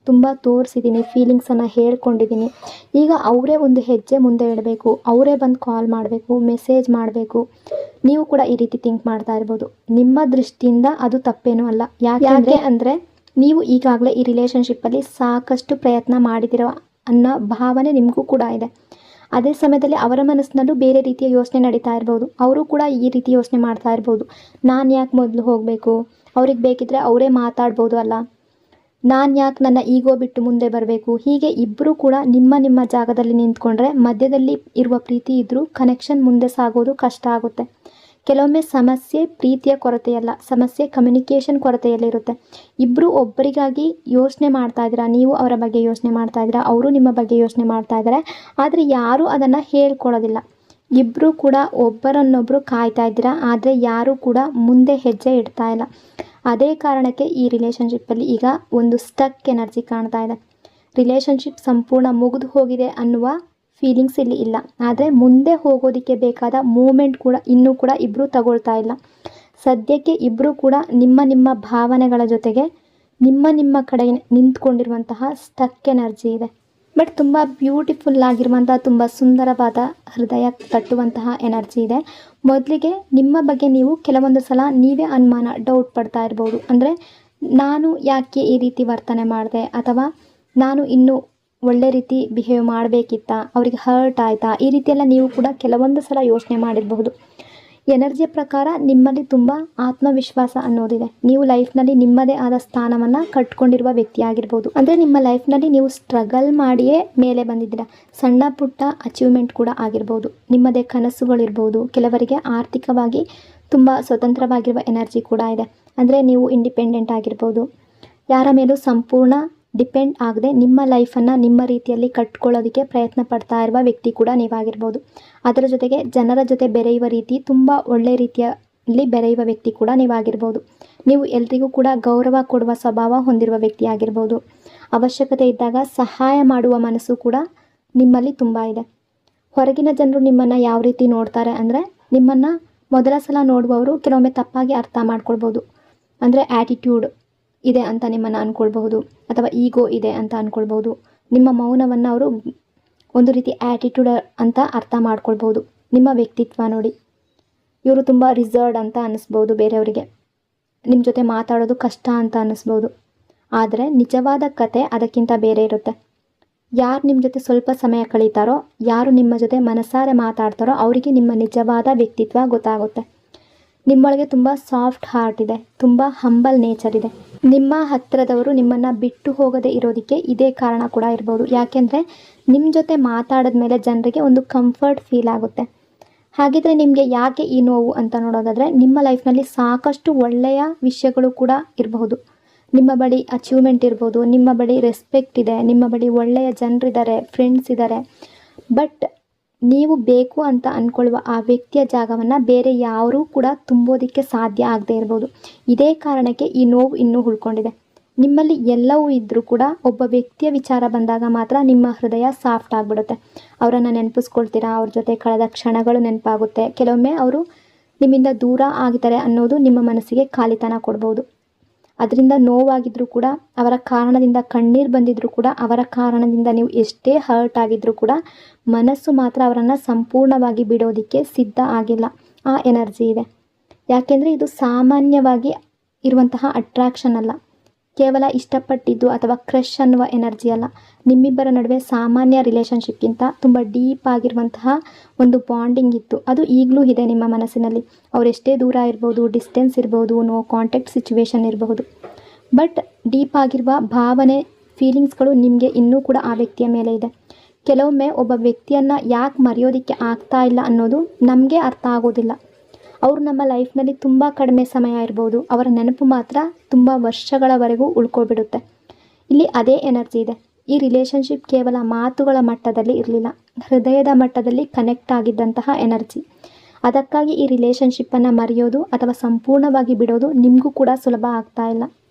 ತುಂಬ ತೋರಿಸಿದ್ದೀನಿ, ಫೀಲಿಂಗ್ಸನ್ನು ಹೇಳ್ಕೊಂಡಿದ್ದೀನಿ, ಈಗ ಅವರೇ ಒಂದು ಹೆಜ್ಜೆ ಮುಂದೆ ಇಡಬೇಕು, ಅವರೇ ಬಂದು ಕಾಲ್ ಮಾಡಬೇಕು, ಮೆಸೇಜ್ ಮಾಡಬೇಕು. ನೀವು ಕೂಡ ಈ ರೀತಿ ಥಿಂಕ್ ಮಾಡ್ತಾ ಇರ್ಬೋದು. ನಿಮ್ಮ ದೃಷ್ಟಿಯಿಂದ ಅದು ತಪ್ಪೇನೂ ಅಲ್ಲ. ಯಾಕೆ ಅಂದರೆ ನೀವು ಈಗಾಗಲೇ ಈ ರಿಲೇಷನ್ಶಿಪ್ಪಲ್ಲಿ ಸಾಕಷ್ಟು ಪ್ರಯತ್ನ ಮಾಡಿದಿರೋ ಅನ್ನೋ ಭಾವನೆ ನಿಮಗೂ ಕೂಡ ಇದೆ. ಅದೇ ಸಮಯದಲ್ಲಿ ಅವರ ಮನಸ್ಸಿನಲ್ಲೂ ಬೇರೆ ರೀತಿಯ ಯೋಚನೆ ನಡೀತಾ ಇರ್ಬೋದು. ಅವರು ಕೂಡ ಈ ರೀತಿ ಯೋಚನೆ ಮಾಡ್ತಾ ಇರ್ಬೋದು, ನಾನು ಯಾಕೆ ಮೊದಲು ಹೋಗಬೇಕು, ಅವ್ರಿಗೆ ಬೇಕಿದ್ರೆ ಅವರೇ ಮಾತಾಡ್ಬೋದು ಅಲ್ಲ, ನಾನು ಯಾಕೆ ನನ್ನ ಈಗೋ ಬಿಟ್ಟು ಮುಂದೆ ಬರಬೇಕು. ಹೀಗೆ ಇಬ್ಬರೂ ಕೂಡ ನಿಮ್ಮ ಜಾಗದಲ್ಲಿ ನಿಂತ್ಕೊಂಡ್ರೆ ಮಧ್ಯದಲ್ಲಿ ಇರುವ ಪ್ರೀತಿ ಇದ್ದರೂ ಕನೆಕ್ಷನ್ ಮುಂದೆ ಸಾಗೋದು ಕಷ್ಟ ಆಗುತ್ತೆ. ಕೆಲವೊಮ್ಮೆ ಸಮಸ್ಯೆ ಪ್ರೀತಿಯ ಕೊರತೆಯಲ್ಲ, ಸಮಸ್ಯೆ ಕಮ್ಯುನಿಕೇಷನ್ ಕೊರತೆಯಲ್ಲಿರುತ್ತೆ. ಇಬ್ಬರು ಒಬ್ಬರಿಗಾಗಿ ಯೋಚನೆ ಮಾಡ್ತಾ ಇದ್ದೀರಾ, ನೀವು ಅವರ ಬಗ್ಗೆ ಯೋಚನೆ ಮಾಡ್ತಾ ಇದ್ದೀರಾ, ಅವರು ನಿಮ್ಮ ಬಗ್ಗೆ ಯೋಚನೆ ಮಾಡ್ತಾ ಇದ್ದಾರೆ, ಆದರೆ ಯಾರೂ ಅದನ್ನು ಹೇಳ್ಕೊಡೋದಿಲ್ಲ. ಇಬ್ಬರೂ ಕೂಡ ಒಬ್ಬರನ್ನೊಬ್ಬರು ಕಾಯ್ತಾ ಇದ್ದೀರಾ, ಆದರೆ ಯಾರೂ ಕೂಡ ಮುಂದೆ ಹೆಜ್ಜೆ ಇಡ್ತಾ ಇಲ್ಲ. ಅದೇ ಕಾರಣಕ್ಕೆ ಈ ರಿಲೇಷನ್ಶಿಪ್ಪಲ್ಲಿ ಈಗ ಒಂದು ಸ್ಟಕ್ ಎನರ್ಜಿ ಕಾಣ್ತಾ ಇದೆ. ರಿಲೇಷನ್ಶಿಪ್ ಸಂಪೂರ್ಣ ಮುಗಿದು ಹೋಗಿದೆ ಅನ್ನುವ ಫೀಲಿಂಗ್ಸ್ ಇಲ್ಲಿ ಇಲ್ಲ, ಆದರೆ ಮುಂದೆ ಹೋಗೋದಕ್ಕೆ ಬೇಕಾದ ಮೂಮೆಂಟ್ ಕೂಡ ಇನ್ನೂ ಕೂಡ ಇಬ್ಬರು ತಗೊಳ್ತಾ ಇಲ್ಲ. ಸದ್ಯಕ್ಕೆ ಇಬ್ಬರು ಕೂಡ ನಿಮ್ಮ ಭಾವನೆಗಳ ಜೊತೆಗೆ ನಿಮ್ಮ ಕಡೆ ನಿಂತ್ಕೊಂಡಿರುವಂತಹ ಸ್ಟಕ್ ಎನರ್ಜಿ ಇದೆ. ಬಟ್ ತುಂಬ ಬ್ಯೂಟಿಫುಲ್ ಆಗಿರುವಂಥ, ತುಂಬ ಸುಂದರವಾದ, ಹೃದಯ ತಟ್ಟುವಂತಹ ಎನರ್ಜಿ ಇದೆ. ಮೊದಲಿಗೆ ನಿಮ್ಮ ಬಗ್ಗೆ ನೀವು ಕೆಲವೊಂದು ಸಲ ನೀವೇ ಅನುಮಾನ, ಡೌಟ್ ಪಡ್ತಾ ಇರ್ಬೋದು. ಅಂದರೆ ನಾನು ಯಾಕೆ ಈ ರೀತಿ ವರ್ತನೆ ಮಾಡಿದೆ, ಅಥವಾ ನಾನು ಇನ್ನೂ ಒಳ್ಳೆ ರೀತಿ ಬಿಹೇವ್ ಮಾಡಬೇಕಿತ್ತಾ, ಅವರಿಗೆ ಹರ್ಟ್ ಆಯಿತಾ, ಈ ರೀತಿಯೆಲ್ಲ ನೀವು ಕೂಡ ಕೆಲವೊಂದು ಸಲ ಯೋಚನೆ ಮಾಡಿರಬಹುದು. ಎನರ್ಜಿಯ ಪ್ರಕಾರ ನಿಮ್ಮಲ್ಲಿ ತುಂಬ ಆತ್ಮವಿಶ್ವಾಸ ಅನ್ನೋದಿದೆ. ನೀವು ಲೈಫ್ನಲ್ಲಿ ನಿಮ್ಮದೇ ಆದ ಸ್ಥಾನವನ್ನು ಕಟ್ಕೊಂಡಿರುವ ವ್ಯಕ್ತಿ ಆಗಿರ್ಬೋದು. ಅಂದರೆ ನಿಮ್ಮ ಲೈಫ್ನಲ್ಲಿ ನೀವು ಸ್ಟ್ರಗಲ್ ಮಾಡಿಯೇ ಮೇಲೆ ಬಂದಿದ್ದೀರಾ. ಸಣ್ಣ ಪುಟ್ಟ ಅಚೀವ್ಮೆಂಟ್ ಕೂಡ ಆಗಿರ್ಬೋದು, ನಿಮ್ಮದೇ ಕನಸುಗಳಿರ್ಬೋದು. ಕೆಲವರಿಗೆ ಆರ್ಥಿಕವಾಗಿ ತುಂಬ ಸ್ವತಂತ್ರವಾಗಿರುವ ಎನರ್ಜಿ ಕೂಡ ಇದೆ. ಅಂದರೆ ನೀವು ಇಂಡಿಪೆಂಡೆಂಟ್ ಆಗಿರ್ಬೋದು, ಯಾರ ಮೇಲೂ ಸಂಪೂರ್ಣ ಡಿಪೆಂಡ್ ಆಗದೆ ನಿಮ್ಮ ಲೈಫನ್ನು ನಿಮ್ಮ ರೀತಿಯಲ್ಲಿ ಕಟ್ಕೊಳ್ಳೋದಕ್ಕೆ ಪ್ರಯತ್ನ ಪಡ್ತಾ ಇರುವ ವ್ಯಕ್ತಿ ಕೂಡ ನೀವಾಗಿರ್ಬೋದು. ಅದರ ಜೊತೆಗೆ ಜನರ ಜೊತೆ ಬೆರೆಯುವ ರೀತಿ ತುಂಬ ಒಳ್ಳೆ ರೀತಿಯಲ್ಲಿ ಬೆರೆಯುವ ವ್ಯಕ್ತಿ ಕೂಡ ನೀವಾಗಿರ್ಬೋದು. ನೀವು ಎಲ್ರಿಗೂ ಕೂಡ ಗೌರವ ಕೊಡುವ ಸ್ವಭಾವ ಹೊಂದಿರುವ ವ್ಯಕ್ತಿ ಆಗಿರ್ಬೋದು. ಅವಶ್ಯಕತೆ ಇದ್ದಾಗ ಸಹಾಯ ಮಾಡುವ ಮನಸ್ಸು ಕೂಡ ನಿಮ್ಮಲ್ಲಿ ತುಂಬ ಇದೆ. ಹೊರಗಿನ ಜನರು ನಿಮ್ಮನ್ನು ಯಾವ ರೀತಿ ನೋಡ್ತಾರೆ ಅಂದರೆ, ನಿಮ್ಮನ್ನು ಮೊದಲ ಸಲ ನೋಡುವವರು ಕೆಲವೊಮ್ಮೆ ತಪ್ಪಾಗಿ ಅರ್ಥ ಮಾಡ್ಕೊಳ್ಬೋದು. ಅಂದರೆ ಆ್ಯಟಿಟ್ಯೂಡ್ ಇದೆ ಅಂತ ನಿಮ್ಮನ್ನು ಅಂದ್ಕೊಳ್ಬಹುದು, ಅಥವಾ ಈಗೋ ಇದೆ ಅಂತ ಅಂದ್ಕೊಳ್ಬೋದು. ನಿಮ್ಮ ಮೌನವನ್ನು ಅವರು ಒಂದು ರೀತಿ ಆ್ಯಟಿಟ್ಯೂಡ್ ಅಂತ ಅರ್ಥ ಮಾಡ್ಕೊಳ್ಬೋದು. ನಿಮ್ಮ ವ್ಯಕ್ತಿತ್ವ ನೋಡಿ, ಇವರು ತುಂಬ ರಿಸರ್ವ್ಡ್ ಅಂತ ಅನ್ನಿಸ್ಬೋದು ಬೇರೆಯವರಿಗೆ, ನಿಮ್ಮ ಜೊತೆ ಮಾತಾಡೋದು ಕಷ್ಟ ಅಂತ ಅನ್ನಿಸ್ಬೋದು. ಆದರೆ ನಿಜವಾದ ಕತೆ ಅದಕ್ಕಿಂತ ಬೇರೆ ಇರುತ್ತೆ. ಯಾರು ನಿಮ್ಮ ಜೊತೆ ಸ್ವಲ್ಪ ಸಮಯ ಕಳೀತಾರೋ, ಯಾರು ನಿಮ್ಮ ಜೊತೆ ಮನಸಾರೆ ಮಾತಾಡ್ತಾರೋ ಅವರಿಗೆ ನಿಮ್ಮ ನಿಜವಾದ ವ್ಯಕ್ತಿತ್ವ ಗೊತ್ತಾಗುತ್ತೆ. ನಿಮ್ಮೊಳಗೆ ತುಂಬ ಸಾಫ್ಟ್ ಹಾರ್ಟ್ ಇದೆ, ತುಂಬ ಹಂಬಲ್ ನೇಚರ್ ಇದೆ. ನಿಮ್ಮ ಹತ್ತಿರದವರು ನಿಮ್ಮನ್ನು ಬಿಟ್ಟು ಹೋಗದೆ ಇರೋದಕ್ಕೆ ಇದೇ ಕಾರಣ ಕೂಡ ಇರ್ಬೋದು. ಯಾಕೆಂದರೆ ನಿಮ್ಮ ಜೊತೆ ಮಾತಾಡಿದ ಮೇಲೆ ಜನರಿಗೆ ಒಂದು ಕಂಫರ್ಟ್ ಫೀಲ್ ಆಗುತ್ತೆ. ಹಾಗಿದ್ರೆ ನಿಮಗೆ ಯಾಕೆ ಈ ನೋವು ಅಂತ ನೋಡೋದಾದರೆ, ನಿಮ್ಮ ಲೈಫ್ನಲ್ಲಿ ಸಾಕಷ್ಟು ಒಳ್ಳೆಯ ವಿಷಯಗಳು ಕೂಡ ಇರಬಹುದು. ನಿಮ್ಮ ಬಳಿ ಅಚೀವ್ಮೆಂಟ್ ಇರ್ಬೋದು, ನಿಮ್ಮ ಬಳಿ ರೆಸ್ಪೆಕ್ಟ್ ಇದೆ, ನಿಮ್ಮ ಬಳಿ ಒಳ್ಳೆಯ ಜನರಿದ್ದಾರೆ, ಫ್ರೆಂಡ್ಸ್ ಇದ್ದಾರೆ. ಬಟ್ ನೀವು ಬೇಕು ಅಂತ ಅಂದ್ಕೊಳ್ಳುವ ಆ ವ್ಯಕ್ತಿಯ ಜಾಗವನ್ನು ಬೇರೆ ಯಾರೂ ಕೂಡ ತುಂಬೋದಕ್ಕೆ ಸಾಧ್ಯ ಆಗದೆ ಇರ್ಬೋದು. ಇದೇ ಕಾರಣಕ್ಕೆ ಈ ನೋವು ಇನ್ನೂ ಉಳ್ಕೊಂಡಿದೆ. ನಿಮ್ಮಲ್ಲಿ ಎಲ್ಲವೂ ಇದ್ದರೂ ಕೂಡ ಒಬ್ಬ ವ್ಯಕ್ತಿಯ ವಿಚಾರ ಬಂದಾಗ ಮಾತ್ರ ನಿಮ್ಮ ಹೃದಯ ಸಾಫ್ಟ್ ಆಗಿಬಿಡುತ್ತೆ. ಅವರನ್ನು ನೆನಪಿಸ್ಕೊಳ್ತೀರಾ, ಅವ್ರ ಜೊತೆ ಕಳೆದ ಕ್ಷಣಗಳು ನೆನಪಾಗುತ್ತೆ. ಕೆಲವೊಮ್ಮೆ ಅವರು ನಿಮ್ಮಿಂದ ದೂರ ಆಗಿದ್ದಾರೆ ಅನ್ನೋದು ನಿಮ್ಮ ಮನಸ್ಸಿಗೆ ಖಾಲಿತನ ಕೊಡ್ಬೋದು. ಅದರಿಂದ ನೋವಾಗಿದ್ದರೂ ಕೂಡ, ಅವರ ಕಾರಣದಿಂದ ಕಣ್ಣೀರು ಬಂದಿದ್ದರೂ ಕೂಡ, ಅವರ ಕಾರಣದಿಂದ ನೀವು ಎಷ್ಟೇ ಹರ್ಟ್ ಆಗಿದ್ದರೂ ಕೂಡ ಮನಸ್ಸು ಮಾತ್ರ ಅವರನ್ನು ಸಂಪೂರ್ಣವಾಗಿ ಬಿಡೋದಕ್ಕೆ ಸಿದ್ಧ ಆಗಿಲ್ಲ. ಆ ಎನರ್ಜಿ ಇದೆ. ಯಾಕೆಂದರೆ ಇದು ಸಾಮಾನ್ಯವಾಗಿ ಇರುವಂತಹ ಅಟ್ರಾಕ್ಷನ್ ಅಲ್ಲ, ಕೇವಲ ಇಷ್ಟಪಟ್ಟಿದ್ದು ಅಥವಾ ಕ್ರಶ್ ಅನ್ನುವ ಎನರ್ಜಿ ಅಲ್ಲ. ನಿಮ್ಮಿಬ್ಬರ ನಡುವೆ ಸಾಮಾನ್ಯ ರಿಲೇಷನ್ಶಿಪ್ಗಿಂತ ತುಂಬ ಡೀಪ್ ಆಗಿರುವಂತಹ ಒಂದು ಬಾಂಡಿಂಗ್ ಇತ್ತು. ಅದು ಈಗಲೂ ಇದೆ ನಿಮ್ಮ ಮನಸ್ಸಿನಲ್ಲಿ. ಅವರೆಷ್ಟೇ ದೂರ ಇರ್ಬೋದು, ಡಿಸ್ಟೆನ್ಸ್ ಇರ್ಬೋದು, ನೋ ಕಾಂಟ್ಯಾಕ್ಟ್ ಸಿಚುವೇಶನ್ ಇರಬಹುದು. ಬಟ್ ಡೀಪ್ ಆಗಿರುವ ಭಾವನೆ, ಫೀಲಿಂಗ್ಸ್ಗಳು ನಿಮಗೆ ಇನ್ನೂ ಕೂಡ ಆ ವ್ಯಕ್ತಿಯ ಮೇಲೆ ಇದೆ. ಕೆಲವೊಮ್ಮೆ ಒಬ್ಬ ವ್ಯಕ್ತಿಯನ್ನು ಯಾಕೆ ಮರೆಯೋದಕ್ಕೆ ಆಗ್ತಾ ಇಲ್ಲ ಅನ್ನೋದು ನಮಗೆ ಅರ್ಥ ಆಗೋದಿಲ್ಲ. ಅವರು ನಮ್ಮ ಲೈಫ್ನಲ್ಲಿ ತುಂಬ ಕಡಿಮೆ ಸಮಯ ಇರ್ಬೋದು, ಅವರ ನೆನಪು ಮಾತ್ರ ತುಂಬ ವರ್ಷಗಳವರೆಗೂ ಉಳ್ಕೊಬಿಡುತ್ತೆ. ಇಲ್ಲಿ ಅದೇ ಎನರ್ಜಿ ಇದೆ. ಈ ರಿಲೇಷನ್ಶಿಪ್ ಕೇವಲ ಮಾತುಗಳ ಮಟ್ಟದಲ್ಲಿ ಇರಲಿಲ್ಲ, ಹೃದಯದ ಮಟ್ಟದಲ್ಲಿ ಕನೆಕ್ಟ್ ಆಗಿದ್ದಂತಹ ಎನರ್ಜಿ. ಅದಕ್ಕಾಗಿ ಈ ರಿಲೇಷನ್ಶಿಪ್ಪನ್ನು ಮರೆಯೋದು ಅಥವಾ ಸಂಪೂರ್ಣವಾಗಿ ಬಿಡೋದು ನಿಮಗೂ ಕೂಡ ಸುಲಭ ಆಗ್ತಾ ಇಲ್ಲ.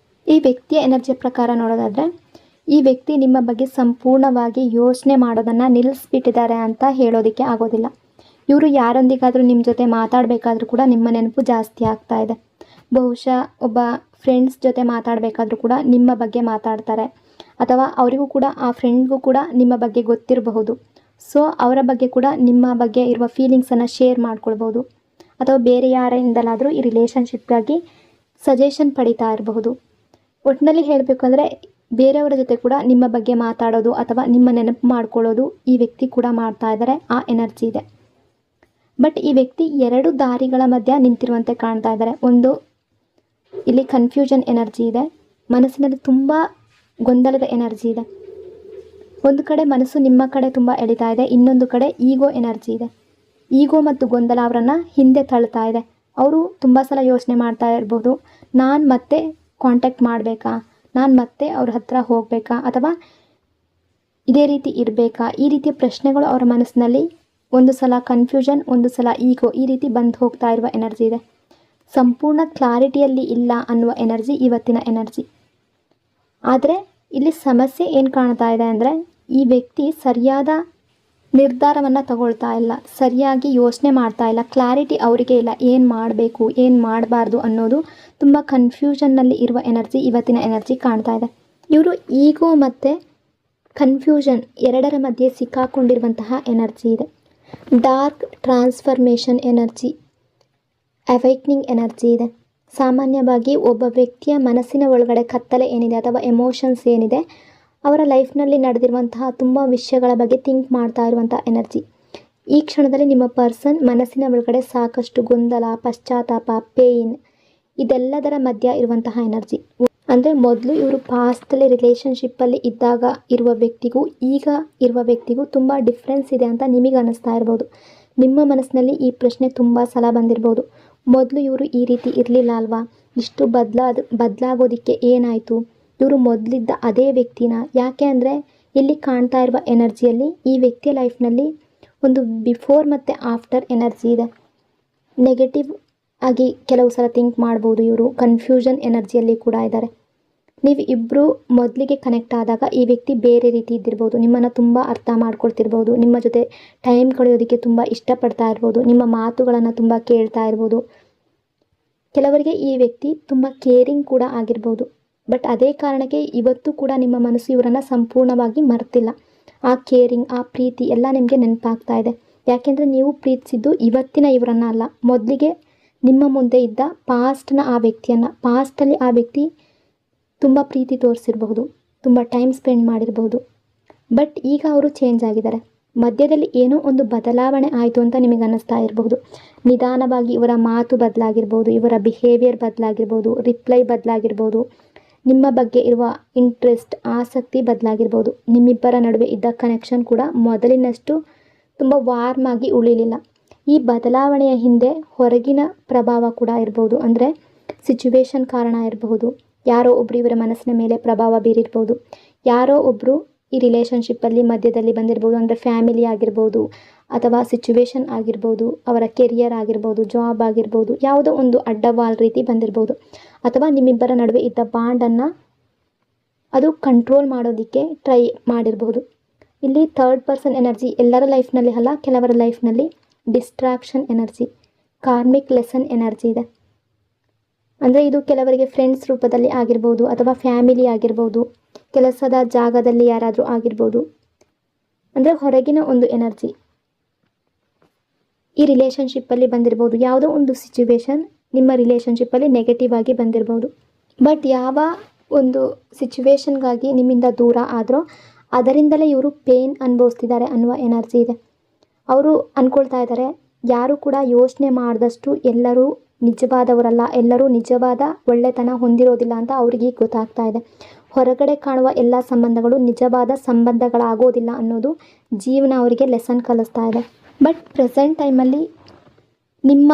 ಈ ವ್ಯಕ್ತಿಯ ಎನರ್ಜಿಯ ಪ್ರಕಾರ ನೋಡೋದಾದರೆ, ಈ ವ್ಯಕ್ತಿ ನಿಮ್ಮ ಬಗ್ಗೆ ಸಂಪೂರ್ಣವಾಗಿ ಯೋಚನೆ ಮಾಡೋದನ್ನು ನಿಲ್ಲಿಸ್ಬಿಟ್ಟಿದ್ದಾರೆ ಅಂತ ಹೇಳೋದಕ್ಕೆ ಆಗೋದಿಲ್ಲ. ಇವರು ಯಾರೊಂದಿಗಾದರೂ ನಿಮ್ಮ ಜೊತೆ ಮಾತಾಡಬೇಕಾದ್ರೂ ಕೂಡ ನಿಮ್ಮ ನೆನಪು ಜಾಸ್ತಿ ಆಗ್ತಾ ಇದೆ. ಬಹುಶಃ ಒಬ್ಬ ಫ್ರೆಂಡ್ಸ್ ಜೊತೆ ಮಾತಾಡಬೇಕಾದ್ರೂ ಕೂಡ ನಿಮ್ಮ ಬಗ್ಗೆ ಮಾತಾಡ್ತಾರೆ, ಅಥವಾ ಅವರಿಗೂ ಕೂಡ ಆ ಫ್ರೆಂಡ್ಗೂ ಕೂಡ ನಿಮ್ಮ ಬಗ್ಗೆ ಗೊತ್ತಿರಬಹುದು. ಸೊ ಅವರ ಬಗ್ಗೆ ಕೂಡ ನಿಮ್ಮ ಬಗ್ಗೆ ಇರುವ ಫೀಲಿಂಗ್ಸನ್ನು ಶೇರ್ ಮಾಡ್ಕೊಳ್ಬೋದು, ಅಥವಾ ಬೇರೆ ಯಾರಿಂದಲಾದರೂ ಈ ರಿಲೇಷನ್ಶಿಪ್ಗಾಗಿ ಸಜೆಷನ್ ಪಡಿತಾ ಇರಬಹುದು. ಒಟ್ಟಿನಲ್ಲಿ ಹೇಳಬೇಕು ಅಂದರೆ ಬೇರೆಯವರ ಜೊತೆ ಕೂಡ ನಿಮ್ಮ ಬಗ್ಗೆ ಮಾತಾಡೋದು ಅಥವಾ ನಿಮ್ಮ ನೆನಪು ಮಾಡ್ಕೊಳ್ಳೋದು ಈ ವ್ಯಕ್ತಿ ಕೂಡ ಮಾಡ್ತಾ ಇದ್ದಾರೆ. ಆ ಎನರ್ಜಿ ಇದೆ. ಬಟ್ ಈ ವ್ಯಕ್ತಿ 2 ದಾರಿಗಳ ಮಧ್ಯ ನಿಂತಿರುವಂತೆ ಕಾಣ್ತಾ ಇದ್ದಾರೆ. ಒಂದು, ಇಲ್ಲಿ ಕನ್ಫ್ಯೂಷನ್ ಎನರ್ಜಿ ಇದೆ, ಮನಸ್ಸಿನಲ್ಲಿ ತುಂಬ ಗೊಂದಲದ ಎನರ್ಜಿ ಇದೆ. ಒಂದು ಕಡೆ ಮನಸ್ಸು ನಿಮ್ಮ ಕಡೆ ತುಂಬ ಎಳಿತಾ ಇದೆ, ಇನ್ನೊಂದು ಕಡೆ ಈಗೋ ಎನರ್ಜಿ ಇದೆ. ಈಗೋ ಮತ್ತು ಗೊಂದಲ ಅವರನ್ನು ಹಿಂದೆ ತಳ್ತಾ ಇದೆ. ಅವರು ತುಂಬ ಸಲ ಯೋಚನೆ ಮಾಡ್ತಾ ಇರ್ಬೋದು, ನಾನು ಮತ್ತೆ ಕಾಂಟ್ಯಾಕ್ಟ್ ಮಾಡಬೇಕಾ, ನಾನು ಮತ್ತೆ ಅವ್ರ ಹತ್ರ ಹೋಗಬೇಕಾ, ಅಥವಾ ಇದೇ ರೀತಿ ಇರಬೇಕಾ, ಈ ರೀತಿಯ ಪ್ರಶ್ನೆಗಳು ಅವರ ಮನಸ್ಸಿನಲ್ಲಿ ಒಂದು ಸಲ ಕನ್ಫ್ಯೂಷನ್, ಒಂದು ಸಲ ಈಗೋ, ಈ ರೀತಿ ಬಂದು ಹೋಗ್ತಾ ಇರುವ ಎನರ್ಜಿ ಇದೆ. ಸಂಪೂರ್ಣ ಕ್ಲಾರಿಟಿಯಲ್ಲಿ ಇಲ್ಲ ಅನ್ನುವ ಎನರ್ಜಿ ಇವತ್ತಿನ ಎನರ್ಜಿ. ಆದರೆ ಇಲ್ಲಿ ಸಮಸ್ಯೆ ಏನು ಕಾಣ್ತಾ ಇದೆ ಅಂದರೆ, ಈ ವ್ಯಕ್ತಿ ಸರಿಯಾದ ನಿರ್ಧಾರವನ್ನು ತಗೊಳ್ತಾ ಇಲ್ಲ, ಸರಿಯಾಗಿ ಯೋಚನೆ ಮಾಡ್ತಾ ಇಲ್ಲ, ಕ್ಲಾರಿಟಿ ಅವರಿಗೆ ಇಲ್ಲ, ಏನು ಮಾಡಬೇಕು ಏನು ಮಾಡಬಾರ್ದು ಅನ್ನೋದು ತುಂಬ ಕನ್ಫ್ಯೂಷನ್ನಲ್ಲಿ ಇರುವ ಎನರ್ಜಿ ಇವತ್ತಿನ ಎನರ್ಜಿ ಕಾಣ್ತಾ ಇದೆ. ಇವರು ಈಗೋ ಮತ್ತು ಕನ್ಫ್ಯೂಷನ್ ಎರಡರ ಮಧ್ಯೆ ಸಿಕ್ಕಾಕೊಂಡಿರುವಂತಹ ಎನರ್ಜಿ ಇದೆ. ಡಾರ್ಕ್ ಟ್ರಾನ್ಸ್ಫರ್ಮೇಷನ್ ಎನರ್ಜಿ, ಅವೈಕ್ನಿಂಗ್ ಎನರ್ಜಿ ಇದೆ. ಸಾಮಾನ್ಯವಾಗಿ ಒಬ್ಬ ವ್ಯಕ್ತಿಯ ಮನಸ್ಸಿನ ಒಳಗಡೆ ಕತ್ತಲೆ ಏನಿದೆ ಅಥವಾ ಎಮೋಷನ್ಸ್ ಏನಿದೆ, ಅವರ ಲೈಫ್ನಲ್ಲಿ ನಡೆದಿರುವಂತಹ ತುಂಬ ವಿಷಯಗಳ ಬಗ್ಗೆ ಥಿಂಕ್ ಮಾಡ್ತಾ ಇರುವಂಥ ಎನರ್ಜಿ. ಈ ಕ್ಷಣದಲ್ಲಿ ನಿಮ್ಮ ಪರ್ಸನ್ ಮನಸ್ಸಿನ ಒಳಗಡೆ ಸಾಕಷ್ಟು ಗೊಂದಲ, ಪಶ್ಚಾತ್ತಾಪ, ಪೇಯ್ನ್ ಇದೆಲ್ಲದರ ಮಧ್ಯ ಇರುವಂತಹ ಎನರ್ಜಿ. ಅಂದರೆ ಮೊದಲು ಇವರು ಪಾಸ್ಟಲ್ಲಿ ರಿಲೇಷನ್ಶಿಪ್ಪಲ್ಲಿ ಇದ್ದಾಗ ಇರುವ ವ್ಯಕ್ತಿಗೂ ಈಗ ಇರುವ ವ್ಯಕ್ತಿಗೂ ತುಂಬ ಡಿಫ್ರೆನ್ಸ್ ಇದೆ ಅಂತ ನಿಮಗೆ ಅನ್ನಿಸ್ತಾ ಇರ್ಬೋದು. ನಿಮ್ಮ ಮನಸ್ಸಿನಲ್ಲಿ ಈ ಪ್ರಶ್ನೆ ತುಂಬ ಸಲ ಬಂದಿರ್ಬೋದು. ಮೊದಲು ಇವರು ಈ ರೀತಿ ಇರಲಿಲ್ಲ ಅಲ್ವಾ, ಇಷ್ಟು ಬದಲಾಗೋದಕ್ಕೆ ಏನಾಯಿತು, ಇವರು ಮೊದಲಿದ್ದ ಅದೇ ವ್ಯಕ್ತಿನ? ಯಾಕೆ ಅಂದರೆ ಇಲ್ಲಿ ಕಾಣ್ತಾ ಇರುವ ಎನರ್ಜಿಯಲ್ಲಿ ಈ ವ್ಯಕ್ತಿಯ ಲೈಫ್ನಲ್ಲಿ ಒಂದು ಬಿಫೋರ್ ಮತ್ತು ಆಫ್ಟರ್ ಎನರ್ಜಿ ಇದೆ. ನೆಗೆಟಿವ್ ಆಗಿ ಕೆಲವು ಸಲ ಥಿಂಕ್ ಮಾಡ್ಬೋದು. ಇವರು ಕನ್ಫ್ಯೂಷನ್ ಎನರ್ಜಿಯಲ್ಲಿ ಕೂಡ ಇದ್ದಾರೆ. ನೀವು ಇಬ್ಬರು ಮೊದಲಿಗೆ ಕನೆಕ್ಟ್ ಆದಾಗ ಈ ವ್ಯಕ್ತಿ ಬೇರೆ ರೀತಿ ಇದ್ದಿರ್ಬೋದು, ನಿಮ್ಮನ್ನು ತುಂಬ ಅರ್ಥ ಮಾಡ್ಕೊಳ್ತಿರ್ಬೋದು, ನಿಮ್ಮ ಜೊತೆ ಟೈಮ್ ಕಳೆಯೋದಕ್ಕೆ ತುಂಬ ಇಷ್ಟಪಡ್ತಾ ಇರ್ಬೋದು, ನಿಮ್ಮ ಮಾತುಗಳನ್ನು ತುಂಬ ಕೇಳ್ತಾ ಇರ್ಬೋದು. ಕೆಲವರಿಗೆ ಈ ವ್ಯಕ್ತಿ ತುಂಬ ಕೇರಿಂಗ್ ಕೂಡ ಆಗಿರ್ಬೋದು. ಬಟ್ ಅದೇ ಕಾರಣಕ್ಕೆ ಇವತ್ತು ಕೂಡ ನಿಮ್ಮ ಮನಸ್ಸು ಇವರನ್ನು ಸಂಪೂರ್ಣವಾಗಿ ಮರ್ತಿಲ್ಲ. ಆ ಕೇರಿಂಗ್, ಆ ಪ್ರೀತಿ ಎಲ್ಲ ನಿಮಗೆ ನೆನಪಾಗ್ತಾ ಇದೆ. ಯಾಕೆಂದರೆ ನೀವು ಪ್ರೀತಿಸಿದ್ದು ಇವತ್ತಿನ ಇವರನ್ನು ಅಲ್ಲ, ಮೊದಲಿಗೆ ನಿಮ್ಮ ಮುಂದೆ ಇದ್ದ ಪಾಸ್ಟ್ನ ಆ ವ್ಯಕ್ತಿಯನ್ನು. ಪಾಸ್ಟಲ್ಲಿ ಆ ವ್ಯಕ್ತಿ ತುಂಬ ಪ್ರೀತಿ ತೋರಿಸಿರಬಹುದು, ತುಂಬ ಟೈಮ್ ಸ್ಪೆಂಡ್ ಮಾಡಿರಬಹುದು. ಬಟ್ ಈಗ ಅವರು ಚೇಂಜ್ ಆಗಿದ್ದಾರೆ. ಮಧ್ಯದಲ್ಲಿ ಏನೋ ಒಂದು ಬದಲಾವಣೆ ಆಯಿತು ಅಂತ ನಿಮಗೆ ಅನ್ನಿಸ್ತಾ ಇರಬಹುದು. ನಿಧಾನವಾಗಿ ಇವರ ಮಾತು ಬದಲಾಗಿರ್ಬೋದು, ಇವರ ಬಿಹೇವಿಯರ್ ಬದಲಾಗಿರ್ಬೋದು, ರಿಪ್ಲೈ ಬದಲಾಗಿರ್ಬೋದು, ನಿಮ್ಮ ಬಗ್ಗೆ ಇರುವ ಇಂಟ್ರೆಸ್ಟ್, ಆಸಕ್ತಿ ಬದಲಾಗಿರ್ಬೋದು. ನಿಮ್ಮಿಬ್ಬರ ನಡುವೆ ಇದ್ದ ಕನೆಕ್ಷನ್ ಕೂಡ ಮೊದಲಿನಷ್ಟು ತುಂಬ ವಾರ್ಮ್ ಆಗಿ ಉಳಿಲಿಲ್ಲ. ಈ ಬದಲಾವಣೆಯ ಹಿಂದೆ ಹೊರಗಿನ ಪ್ರಭಾವ ಕೂಡ ಇರ್ಬೋದು. ಅಂದರೆ ಸಿಚುವೇಶನ್ ಕಾರಣ ಇರಬಹುದು, ಯಾರೋ ಒಬ್ಬರು ಇವರ ಮನಸ್ಸಿನ ಮೇಲೆ ಪ್ರಭಾವ ಬೀರಿರ್ಬೋದು, ಯಾರೋ ಒಬ್ಬರು ಈ ರಿಲೇಷನ್ಶಿಪ್ಪಲ್ಲಿ ಮಧ್ಯದಲ್ಲಿ ಬಂದಿರ್ಬೋದು. ಅಂದರೆ ಫ್ಯಾಮಿಲಿ ಆಗಿರ್ಬೋದು, ಅಥವಾ ಸಿಚುವೇಶನ್ ಆಗಿರ್ಬೋದು, ಅವರ ಕೆರಿಯರ್ ಆಗಿರ್ಬೋದು, ಜಾಬ್ ಆಗಿರ್ಬೋದು, ಯಾವುದೋ ಒಂದು ಅಡ್ಡವಾಲ್ ರೀತಿ ಬಂದಿರ್ಬೋದು. ಅಥವಾ ನಿಮ್ಮಿಬ್ಬರ ನಡುವೆ ಇದ್ದ ಬಾಂಡನ್ನು ಅದು ಕಂಟ್ರೋಲ್ ಮಾಡೋದಕ್ಕೆ ಟ್ರೈ ಮಾಡಿರ್ಬೋದು. ಇಲ್ಲಿ ಥರ್ಡ್ ಪರ್ಸನ್ ಎನರ್ಜಿ ಎಲ್ಲರ ಲೈಫ್ನಲ್ಲಿ ಅಲ್ಲ, ಕೆಲವರ ಲೈಫ್ನಲ್ಲಿ distraction energy, karmic lesson energy ಇದೆ. ಅಂದರೆ ಇದು ಕೆಲವರಿಗೆ ಫ್ರೆಂಡ್ಸ್ ರೂಪದಲ್ಲಿ ಆಗಿರ್ಬೋದು, ಅಥವಾ ಫ್ಯಾಮಿಲಿ ಆಗಿರ್ಬೋದು, ಕೆಲಸದ ಜಾಗದಲ್ಲಿ ಯಾರಾದರೂ ಆಗಿರ್ಬೋದು. ಅಂದರೆ ಹೊರಗಿನ ಒಂದು ಎನರ್ಜಿ ಈ ರಿಲೇಷನ್ಶಿಪ್ಪಲ್ಲಿ ಬಂದಿರ್ಬೋದು. ಯಾವುದೋ ಒಂದು ಸಿಚುವೇಶನ್ ನಿಮ್ಮ ರಿಲೇಷನ್ಶಿಪ್ಪಲ್ಲಿ ನೆಗೆಟಿವ್ ಆಗಿ ಬಂದಿರ್ಬೋದು. ಬಟ್ ಯಾವ ಒಂದು ಸಿಚುವೇಶನ್ಗಾಗಿ ನಿಮ್ಮಿಂದ ದೂರ ಆದರೂ ಅದರಿಂದಲೇ ಇವರು ಪೇನ್ ಅನುಭವಿಸ್ತಿದ್ದಾರೆ ಅನ್ನುವ ಎನರ್ಜಿ ಇದೆ. ಅವರು ಅಂದ್ಕೊಳ್ತಾ ಇದ್ದಾರೆ, ಯಾರು ಕೂಡ ಯೋಚನೆ ಮಾಡಿದಷ್ಟು ಎಲ್ಲರೂ ನಿಜವಾದವರಲ್ಲ, ಎಲ್ಲರೂ ನಿಜವಾದ ಒಳ್ಳೆತನ ಹೊಂದಿರೋದಿಲ್ಲ ಅಂತ ಅವ್ರಿಗೆ ಗೊತ್ತಾಗ್ತಾ ಇದೆ. ಹೊರಗಡೆ ಕಾಣುವ ಎಲ್ಲ ಸಂಬಂಧಗಳು ನಿಜವಾದ ಸಂಬಂಧಗಳಾಗೋದಿಲ್ಲ ಅನ್ನೋದು ಜೀವನ ಅವರಿಗೆ ಲೆಸನ್ ಕಲಿಸ್ತಾ ಇದೆ. ಬಟ್ ಪ್ರೆಸೆಂಟ್ ಟೈಮಲ್ಲಿ ನಿಮ್ಮ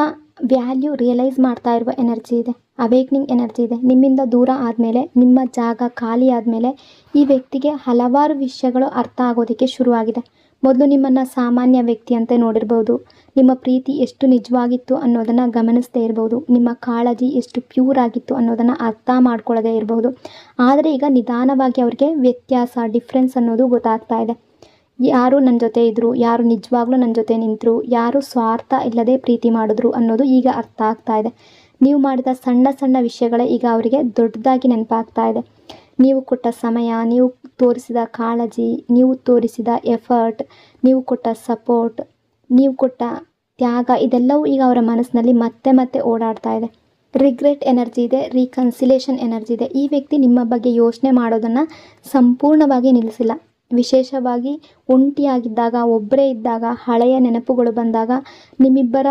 ವ್ಯಾಲ್ಯೂ ರಿಯಲೈಸ್ ಮಾಡ್ತಾ ಇರುವ ಎನರ್ಜಿ ಇದೆ, ಅವೇಕ್ನಿಂಗ್ ಎನರ್ಜಿ ಇದೆ. ನಿಮ್ಮಿಂದ ದೂರ ಆದಮೇಲೆ, ನಿಮ್ಮ ಜಾಗ ಖಾಲಿ ಆದಮೇಲೆ ಈ ವ್ಯಕ್ತಿಗೆ ಹಲವಾರು ವಿಷಯಗಳು ಅರ್ಥ ಆಗೋದಕ್ಕೆ ಶುರುವಾಗಿದೆ. ಮೊದಲು ನಿಮ್ಮನ್ನು ಸಾಮಾನ್ಯ ವ್ಯಕ್ತಿಯಂತೆ ನೋಡಿರ್ಬೋದು. ನಿಮ್ಮ ಪ್ರೀತಿ ಎಷ್ಟು ನಿಜವಾಗಿತ್ತು ಅನ್ನೋದನ್ನು ಗಮನಿಸದೇ ಇರ್ಬೋದು. ನಿಮ್ಮ ಕಾಳಜಿ ಎಷ್ಟು ಪ್ಯೂರ್ ಆಗಿತ್ತು ಅನ್ನೋದನ್ನು ಅರ್ಥ ಮಾಡ್ಕೊಳ್ಳದೇ ಇರಬಹುದು. ಆದರೆ ಈಗ ನಿಧಾನವಾಗಿ ಅವ್ರಿಗೆ ವ್ಯತ್ಯಾಸ, ಡಿಫ್ರೆನ್ಸ್ ಅನ್ನೋದು ಗೊತ್ತಾಗ್ತಾ ಇದೆ. ಯಾರು ನನ್ನ ಜೊತೆ ಇದ್ದರು, ಯಾರು ನಿಜವಾಗ್ಲೂ ನನ್ನ ಜೊತೆ ನಿಂತರು, ಯಾರು ಸ್ವಾರ್ಥ ಇಲ್ಲದೆ ಪ್ರೀತಿ ಮಾಡಿದ್ರು ಅನ್ನೋದು ಈಗ ಅರ್ಥ ಆಗ್ತಾ ಇದೆ. ನೀವು ಮಾಡಿದ ಸಣ್ಣ ಸಣ್ಣ ವಿಷಯಗಳೇ ಈಗ ಅವರಿಗೆ ದೊಡ್ಡದಾಗಿ ನೆನಪಾಗ್ತಾ ಇದೆ. ನೀವು ಕೊಟ್ಟ ಸಮಯ, ನೀವು ತೋರಿಸಿದ ಕಾಳಜಿ, ನೀವು ತೋರಿಸಿದ ಎಫರ್ಟ್, ನೀವು ಕೊಟ್ಟ ಸಪೋರ್ಟ್, ನೀವು ಕೊಟ್ಟ ತ್ಯಾಗ, ಇದೆಲ್ಲವೂ ಈಗ ಅವರ ಮನಸ್ಸಿನಲ್ಲಿ ಮತ್ತೆ ಮತ್ತೆ ಓಡಾಡ್ತಾ ಇದೆ. ರಿಗ್ರೆಟ್ ಎನರ್ಜಿ ಇದೆ, ರೀಕನ್ಸಿಲೇಷನ್ ಎನರ್ಜಿ ಇದೆ. ಈ ವ್ಯಕ್ತಿ ನಿಮ್ಮ ಬಗ್ಗೆ ಯೋಚನೆ ಮಾಡೋದನ್ನು ಸಂಪೂರ್ಣವಾಗಿ ನಿಲ್ಲಿಸಿಲ್ಲ. ವಿಶೇಷವಾಗಿ ಒಂಟಿಯಾಗಿದ್ದಾಗ, ಒಬ್ಬರೇ ಇದ್ದಾಗ, ಹಳೆಯ ನೆನಪುಗಳು ಬಂದಾಗ, ನಿಮ್ಮಿಬ್ಬರ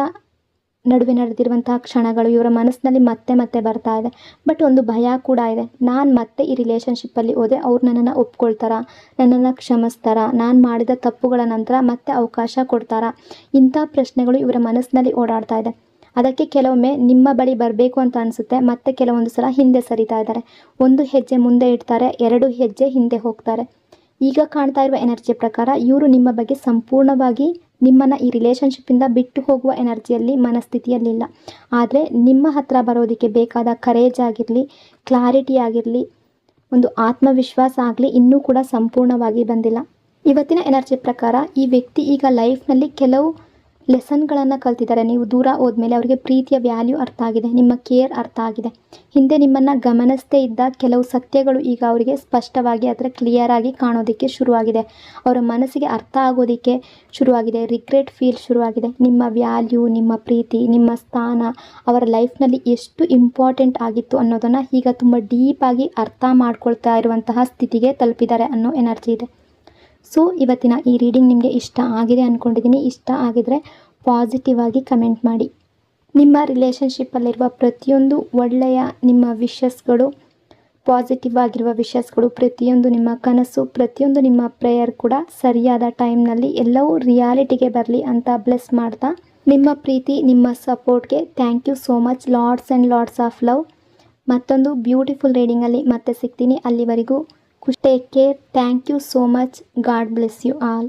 ನಡುವೆ ನಡೆದಿರುವಂತಹ ಕ್ಷಣಗಳು ಇವರ ಮನಸ್ಸಿನಲ್ಲಿ ಮತ್ತೆ ಮತ್ತೆ ಬರ್ತಾ ಇದೆ. ಬಟ್ ಒಂದು ಭಯ ಕೂಡ ಇದೆ. ನಾನು ಮತ್ತೆ ಈ ರಿಲೇಷನ್ಶಿಪ್ಪಲ್ಲಿ ಹೋದೆ, ಅವ್ರು ನನ್ನನ್ನು ಒಪ್ಕೊಳ್ತಾರಾ, ನನ್ನನ್ನು ಕ್ಷಮಿಸ್ತಾರಾ, ನಾನು ಮಾಡಿದ ತಪ್ಪುಗಳ ನಂತರ ಮತ್ತೆ ಅವಕಾಶ ಕೊಡ್ತಾರಾ, ಇಂಥ ಪ್ರಶ್ನೆಗಳು ಇವರ ಮನಸ್ಸಿನಲ್ಲಿ ಓಡಾಡ್ತಾ ಇದೆ. ಅದಕ್ಕೆ ಕೆಲವೊಮ್ಮೆ ನಿಮ್ಮ ಬಳಿ ಬರಬೇಕು ಅಂತ ಅನಿಸುತ್ತೆ, ಮತ್ತೆ ಕೆಲವೊಂದು ಸಲ ಹಿಂದೆ ಸರಿತಾ ಇದ್ದಾರೆ. ಒಂದು ಹೆಜ್ಜೆ ಮುಂದೆ ಇಡ್ತಾರೆ, 2 ಹೆಜ್ಜೆ ಹಿಂದೆ ಹೋಗ್ತಾರೆ. ಈಗ ಕಾಣ್ತಾ ಇರುವ ಎನರ್ಜಿ ಪ್ರಕಾರ ಇವರು ನಿಮ್ಮ ಬಗ್ಗೆ ಸಂಪೂರ್ಣವಾಗಿ ನಿಮ್ಮನ್ನು ಈ ರಿಲೇಷನ್ಶಿಪ್ಪಿಂದ ಬಿಟ್ಟು ಹೋಗುವ ಎನರ್ಜಿಯಲ್ಲಿ, ಮನಸ್ಥಿತಿಯಲ್ಲಿಲ್ಲ. ಆದರೆ ನಿಮ್ಮ ಹತ್ರ ಬರೋದಕ್ಕೆ ಬೇಕಾದ ಕರೇಜ್ ಆಗಿರಲಿ, ಕ್ಲಾರಿಟಿ ಆಗಿರಲಿ, ಒಂದು ಆತ್ಮವಿಶ್ವಾಸ ಆಗಲಿ ಇನ್ನೂ ಕೂಡ ಸಂಪೂರ್ಣವಾಗಿ ಬಂದಿಲ್ಲ. ಇವತ್ತಿನ ಎನರ್ಜಿ ಪ್ರಕಾರ ಈ ವ್ಯಕ್ತಿ ಈಗ ಲೈಫ್ನಲ್ಲಿ ಕೆಲವು ಲೆಸನ್ಗಳನ್ನು ಕಲ್ತಿದ್ದಾರೆ. ನೀವು ದೂರ ಹೋದ್ಮೇಲೆ ಅವರಿಗೆ ಪ್ರೀತಿಯ ವ್ಯಾಲ್ಯೂ ಅರ್ಥ ಆಗಿದೆ, ನಿಮ್ಮ ಕೇರ್ ಅರ್ಥ ಆಗಿದೆ. ಹಿಂದೆ ನಿಮ್ಮನ್ನು ಗಮನಿಸದೇ ಇದ್ದ ಕೆಲವು ಸತ್ಯಗಳು ಈಗ ಅವರಿಗೆ ಸ್ಪಷ್ಟವಾಗಿ ಅಥವಾ ಕ್ಲಿಯರ್ ಆಗಿ ಕಾಣೋದಕ್ಕೆ ಶುರುವಾಗಿದೆ. ಅವರ ಮನಸ್ಸಿಗೆ ಅರ್ಥ ಆಗೋದಕ್ಕೆ ಶುರುವಾಗಿದೆ. ರಿಗ್ರೆಟ್ ಫೀಲ್ ಶುರುವಾಗಿದೆ. ನಿಮ್ಮ ವ್ಯಾಲ್ಯೂ, ನಿಮ್ಮ ಪ್ರೀತಿ, ನಿಮ್ಮ ಸ್ಥಾನ ಅವರ ಲೈಫ್ನಲ್ಲಿ ಎಷ್ಟು ಇಂಪಾರ್ಟೆಂಟ್ ಆಗಿತ್ತು ಅನ್ನೋದನ್ನು ಈಗ ತುಂಬ ಡೀಪಾಗಿ ಅರ್ಥ ಮಾಡ್ಕೊಳ್ತಾ ಇರುವಂತಹ ಸ್ಥಿತಿಗೆ ತಲುಪಿದ್ದಾರೆ ಅನ್ನೋ ಎನರ್ಜಿ ಇದೆ. ಸೊ ಇವತ್ತಿನ ಈ ರೀಡಿಂಗ್ ನಿಮಗೆ ಇಷ್ಟ ಆಗಿದೆ ಅಂದ್ಕೊಂಡಿದ್ದೀನಿ. ಇಷ್ಟ ಆಗಿದರೆ ಪಾಸಿಟಿವ್ ಆಗಿ ಕಮೆಂಟ್ ಮಾಡಿ. ನಿಮ್ಮ ರಿಲೇಷನ್ಶಿಪ್ಪಲ್ಲಿರುವ ಪ್ರತಿಯೊಂದು ಒಳ್ಳೆಯ ನಿಮ್ಮ ವಿಷಸ್ಗಳು, ಪಾಸಿಟಿವ್ ಆಗಿರುವ ವಿಷಸ್ಗಳು, ಪ್ರತಿಯೊಂದು ನಿಮ್ಮ ಕನಸು, ಪ್ರತಿಯೊಂದು ನಿಮ್ಮ ಪ್ರೇಯರ್ ಕೂಡ ಸರಿಯಾದ ಟೈಮ್ನಲ್ಲಿ ಎಲ್ಲವೂ ರಿಯಾಲಿಟಿಗೆ ಬರಲಿ ಅಂತ ಬ್ಲೆಸ್ ಮಾಡ್ತಾ, ನಿಮ್ಮ ಪ್ರೀತಿ, ನಿಮ್ಮ ಸಪೋರ್ಟ್ಗೆ thank you so much. Lots and lots of love. ಮತ್ತೊಂದು ಬ್ಯೂಟಿಫುಲ್ ರೀಡಿಂಗಲ್ಲಿ ಮತ್ತೆ ಸಿಗ್ತೀನಿ. ಅಲ್ಲಿವರೆಗೂ take care. Thank you so much. God bless you all.